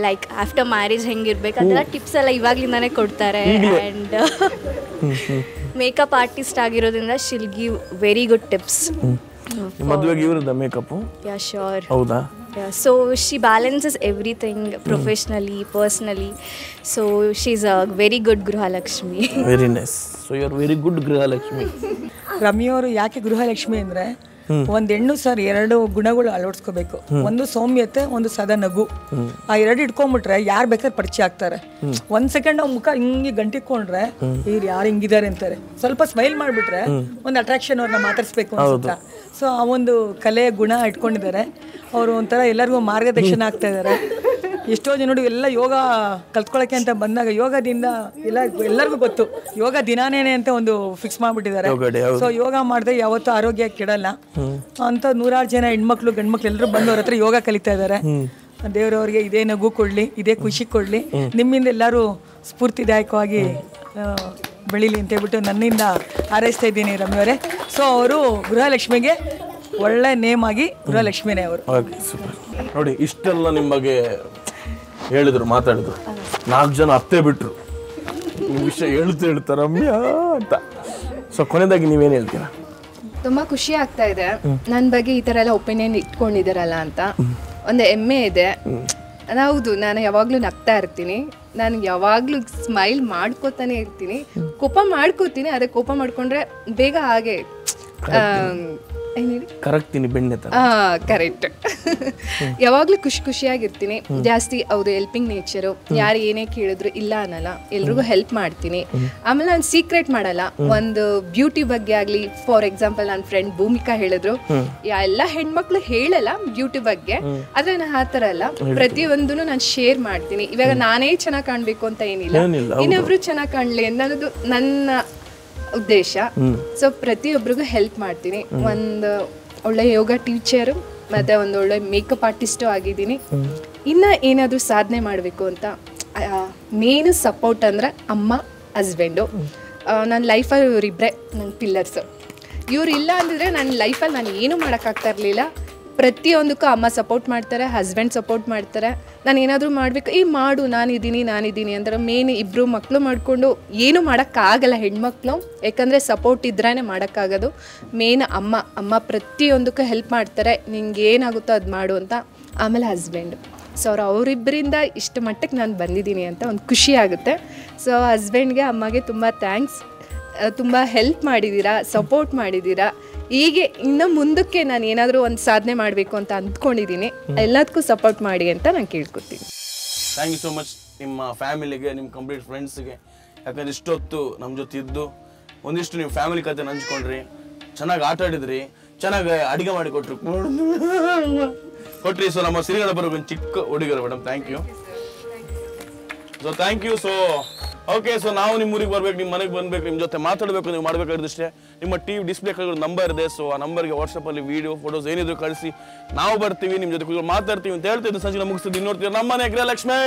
Like after marriage ಹೆಂಗಿರ್ಬೇಕು ಅದೆಲ್ಲ ಟಿಪ್ಸ್ ಎಲ್ಲ ಇವಾಗಲಿಂದಾನೇ ಕೊಡ್ತಾರೆ. ಆ್ಯಂಡ್ ಮೇಕಪ್ ಆರ್ಟಿಸ್ಟ್ ಆಗಿರೋದ್ರಿಂದ she'll give very good tips. ಮದುವೆಗೆ ಇವರದ ಮೇಕಪ್? Yeah, sure. ಹೌದಾ? So she balances everything professionally, personally. So she's a very good Grihalakshmi. Very nice. So you're very good Grihalakshmi. ರಮ್ಯವರು ಯಾಕೆ ಗೃಹಲಕ್ಷ್ಮಿ ಅಂದರೆ ಒಂದು ಹೆಣ್ಣು ಸರ್ 2 ಗುಣಗಳು ಅಳವಡಿಸ್ಕೋಬೇಕು. ಒಂದು ಸೌಮ್ಯತೆ, ಒಂದು ಸದಾ ನಗು. ಆ 2 ಇಟ್ಕೊಂಡ್ಬಿಟ್ರೆ ಯಾರು ಬೇಕಾದ್ರೆ ಪರಿಚಯ ಆಗ್ತಾರೆ. 1 ಸೆಕೆಂಡ್ ನಾವು ಮುಖ ಹಿಂಗೆ ಗಂಟಿಕೊಂಡ್ರೆ ಇವ್ರು ಯಾರು ಹಿಂಗಿದ್ದಾರೆ ಅಂತಾರೆ. ಸ್ವಲ್ಪ ಸ್ಮೈಲ್ ಮಾಡಿಬಿಟ್ರೆ ಒಂದು ಅಟ್ರಾಕ್ಷನ್ ಅವ್ರನ್ನ ಮಾತಾಡಿಸ್ಬೇಕು ಅನ್ಸುತ್ತಾ. ಸೊ ಆ ಒಂದು ಕಲೆ ಗುಣ ಇಟ್ಕೊಂಡಿದ್ದಾರೆ ಅವರು. ಒಂಥರ ಎಲ್ಲರಿಗೂ ಮಾರ್ಗದರ್ಶನ ಆಗ್ತಾ ಇದ್ದಾರೆ. ಎಷ್ಟೋ ಜನ ನೋಡಿ ಎಲ್ಲ ಯೋಗ ಕಲ್ತ್ಕೊಳ್ಳೋಕ್ಕೆ ಅಂತ ಬಂದಾಗ ಯೋಗದಿಂದ ಎಲ್ಲರಿಗೂ ಗೊತ್ತು ಯೋಗ ದಿನಾನೇನೆ ಅಂತ ಒಂದು ಫಿಕ್ಸ್ ಮಾಡಿಬಿಟ್ಟಿದ್ದಾರೆ. ಸೊ ಯೋಗ ಮಾಡಿದ್ರೆ ಯಾವತ್ತೂ ಆರೋಗ್ಯ ಕೆಡಲ್ಲ ಅಂತ 100 ಜನ ಹೆಣ್ಮಕ್ಳು ಗಂಡ್ಮಕ್ಳು ಎಲ್ಲರೂ ಬಂದು ಅವ್ರ ಹತ್ರ ಯೋಗ ಕಲಿತಾ ಇದ್ದಾರೆ. ದೇವರವ್ರಿಗೆ ಇದೇ ನಗು ಕೊಡಲಿ, ಇದೇ ಖುಷಿ ಕೊಡಲಿ, ನಿಮ್ಮಿಂದ ಎಲ್ಲರೂ ಸ್ಫೂರ್ತಿದಾಯಕವಾಗಿ ಬೆಳೀಲಿ ಅಂತ ಹೇಳ್ಬಿಟ್ಟು ನನ್ನಿಂದ ಹಾರೈಸ್ತಾ ಇದ್ದೀನಿ ರಮ್ಯವರೇ. ಸೊ ಅವರು ಗೃಹಲಕ್ಷ್ಮಿಗೆ ಒಳ್ಳೆ ನೇಮ್ ಆಗಿ ಗೃಹಲಕ್ಷ್ಮಿನೇ ಅವರು. ನೋಡಿ ಇಷ್ಟೆಲ್ಲ ನಿಮ್ಮ ಬಗ್ಗೆ ಹೇಳಿದ್ರು, ಮಾತಾಡಿದ್ರು. 4 ಜನ ಅತ್ತೆ ಬಿಟ್ರು ನಿಮ್ಮ ವಿಷಯ ಹೇಳ್ತಾ ರಮ್ಯಾ ಅಂತ. ಸೊ ಕೊನೆಯದಾಗಿ ನೀವೇನು ಹೇಳ್ತೀರಾ? ತುಂಬ ಖುಷಿ ಆಗ್ತಾ ಇದೆ ನನ್ನ ಬಗ್ಗೆ ಈ ಥರ ಎಲ್ಲ ಒಪಿನಿಯನ್ ಇಟ್ಕೊಂಡಿದ್ದಾರಲ್ಲ ಅಂತ. ಒಂದು ಹೆಮ್ಮೆ ಇದೆ. ಹೌದು, ನಾನು ಯಾವಾಗಲೂ ನಗ್ತಾ ಇರ್ತೀನಿ, ನಾನು ಯಾವಾಗಲೂ ಸ್ಮೈಲ್ ಮಾಡ್ಕೋತಾನೆ ಇರ್ತೀನಿ. ಕೋಪ ಮಾಡ್ಕೋತೀನಿ, ಅದೇ ಕೋಪ ಮಾಡ್ಕೊಂಡ್ರೆ ಬೇಗ ಹಾಗೆ ಕರೆಕ್ತೀನಿ ಬೆಣ್ಣೆ ತರ. ಕರೆಕ್ಟ್. ಯಾವಾಗಲೂ ಖುಷಿಯಾಗಿರ್ತೀನಿ. ಜಾಸ್ತಿ ಹೌದು ಹೆಲ್ಪಿಂಗ್ ನೇಚರು. ಯಾರು ಏನೇ ಕೇಳಿದ್ರು ಇಲ್ಲ ಅನ್ನಲ್ಲ, ಎಲ್ರಿಗೂ ಹೆಲ್ಪ್ ಮಾಡ್ತೀನಿ. ಆಮೇಲೆ ನಾನು ಸೀಕ್ರೆಟ್ ಮಾಡಲ್ಲ. ಒಂದು ಬ್ಯೂಟಿ ಬಗ್ಗೆ ಆಗಲಿ, ಫಾರ್ ಎಕ್ಸಾಂಪಲ್ ನನ್ನ ಫ್ರೆಂಡ್ ಭೂಮಿಕಾ ಹೇಳಿದ್ರು, ಎಲ್ಲ ಹೆಣ್ಮಕ್ಳು ಹೇಳಲ್ಲ ಬ್ಯೂಟಿ ಬಗ್ಗೆ, ಆದ್ರೆ ನಾನು ಆ ಥರ ಅಲ್ಲ, ಪ್ರತಿಯೊಂದನ್ನು ನಾನು ಶೇರ್ ಮಾಡ್ತೀನಿ. ಇವಾಗ ನಾನೇ ಚೆನ್ನಾಗಿ ಕಾಣಬೇಕು ಅಂತ ಏನಿಲ್ಲ, ಇನ್ನೊಬ್ರು ಚೆನ್ನಾಗಿ ಕಾಣಲಿ ಅನ್ನೋದು ನನ್ನ ಉದ್ದೇಶ. ಸೊ ಪ್ರತಿಯೊಬ್ಬರಿಗೂ ಹೆಲ್ಪ್ ಮಾಡ್ತೀನಿ. ಒಂದು ಒಳ್ಳೆ ಯೋಗ ಟೀಚರು ಮತ್ತು ಒಂದು ಒಳ್ಳೆ ಮೇಕಪ್ ಆರ್ಟಿಸ್ಟು ಆಗಿದ್ದೀನಿ. ಇನ್ನು ಏನಾದರೂ ಸಾಧನೆ ಮಾಡಬೇಕು ಅಂತ ಮೇನ್ ಸಪೋರ್ಟ್ ಅಂದರೆ ಅಮ್ಮ, ಹಸ್ಬೆಂಡು. ನನ್ನ ಲೈಫಲ್ಲಿ ಇವರಿಬ್ಬರೇ ನನ್ನ ಪಿಲ್ಲರ್ಸು. ಇವ್ರು ಇಲ್ಲ ಅಂದಿದ್ರೆ ನನ್ನ ಲೈಫಲ್ಲಿ ನಾನು ಏನೂ ಮಾಡೋಕ್ಕಾಗ್ತಾ ಇರಲಿಲ್ಲ. ಪ್ರತಿಯೊಂದಕ್ಕೂ ಅಮ್ಮ ಸಪೋರ್ಟ್ ಮಾಡ್ತಾರೆ, ಹಸ್ಬೆಂಡ್ ಸಪೋರ್ಟ್ ಮಾಡ್ತಾರೆ. ನಾನು ಏನಾದರೂ ಮಾಡಬೇಕು, ಮಾಡು, ನಾನಿದ್ದೀನಿ ಅಂದ್ರೆ ಮೇನ್ ಇಬ್ಬರು ಮಕ್ಕಳು ಮಾಡಿಕೊಂಡು ಏನೂ ಮಾಡೋಕ್ಕಾಗಲ್ಲ ಹೆಣ್ಮಕ್ಳು. ಯಾಕಂದರೆ ಸಪೋರ್ಟ್ ಇದ್ರೇ ಮಾಡೋಕ್ಕಾಗೋದು. ಮೇನ್ ಅಮ್ಮ ಪ್ರತಿಯೊಂದಕ್ಕೂ ಹೆಲ್ಪ್ ಮಾಡ್ತಾರೆ, ನಿಂಗೆ ಏನಾಗುತ್ತೋ ಅದು ಮಾಡು ಅಂತ. ಆಮೇಲೆ ಹಸ್ಬೆಂಡು. ಸೊ ಅವರಿಬ್ಬರಿಂದ ಇಷ್ಟು ಮಟ್ಟಕ್ಕೆ ನಾನು ಬಂದಿದ್ದೀನಿ ಅಂತ ಒಂದು ಖುಷಿ ಆಗುತ್ತೆ. ಸೊ ಹಸ್ಬೆಂಡ್ಗೆ, ಅಮ್ಮಗೆ ತುಂಬ ಥ್ಯಾಂಕ್ಸ್. ತುಂಬ ಹೆಲ್ಪ್ ಮಾಡಿದ್ದೀರಾ, ಸಪೋರ್ಟ್ ಮಾಡಿದ್ದೀರಾ. ಹೀಗೆ ಇನ್ನು ಮುಂದಕ್ಕೆ ನಾನು ಏನಾದರೂ ಒಂದು ಸಾಧನೆ ಮಾಡಬೇಕು ಅಂತ ಅಂದ್ಕೊಂಡಿದ್ದೀನಿ. ಎಲ್ಲದಕ್ಕೂ ಸಪೋರ್ಟ್ ಮಾಡಿ ಅಂತ ನಾನು ಕೇಳ್ಕೊತೀನಿ. ಥ್ಯಾಂಕ್ ಯು ಸೋ ಮಚ್ ನಿಮ್ಮ ಫ್ಯಾಮಿಲಿಗೆ, ನಿಮ್ಮ ಕಂಪ್ಲೀಟ್ ಫ್ರೆಂಡ್ಸ್ಗೆ. ಯಾಕಂದ್ರೆ ಇಷ್ಟೊತ್ತು ನಮ್ಮ ಜೊತೆ ಇದ್ದು ಒಂದಿಷ್ಟು ನೀವು ಫ್ಯಾಮಿಲಿ ಕತೆ ಹಂಚ್ಕೊಂಡ್ರಿ, ಚೆನ್ನಾಗಿ ಆಟ ಆಡಿದ್ರಿ, ಚೆನ್ನಾಗಿ ಅಡುಗೆ ಮಾಡಿ ಕೊಟ್ರಿ. ಸೊ ನಮ್ಮ ಸಿರಿಗಡ ಬರೋಕೆ ಒಂದು ಚಿಕ್ಕ ಹುಡುಗರು madam. Thank you. So thank you. So okay, so ನಾವು ನಿಮ್ಮ ಊರಿಗೆ ಬರ್ಬೇಕು, ನಿಮ್ಮ ಮನೆಗೆ ಬಂದ್ಬೇಕು, ನಿಮ್ಮ ಜೊತೆ ಮಾತಾಡಬೇಕು, ನೀವು ಮಾಡಬೇಕಾಗಿದ್ದಷ್ಟೇ. ನಿಮ್ಮ ಟಿವಿ ಡಿಸ್ಪ್ಲೇ ಕಡೆ ನಂಬರ್ ಇದೆ. ಸೊ ಆ ನಂಬರ್ಗೆ ವಾಟ್ಸಪ್ಪಲ್ಲಿ ವಿಡಿಯೋ, ಫೋಟೋಸ್ ಏನಿದ್ರು ಕಳಿಸಿ, ನಾವು ಬರ್ತೀವಿ, ನಿಮ್ಮ ಜೊತೆ ಮಾತಾಡ್ತೀವಿ ಅಂತ ಹೇಳ್ತಿದ್ದು ಸಂಜೆ ಮುಗಿಸ್ತಿದ್ದು. ಇನ್ನೋಡ್ತೀವಿ ನಮ್ಮ ಮನೆ ಗೃಹಲಕ್ಷ್ಮಿ.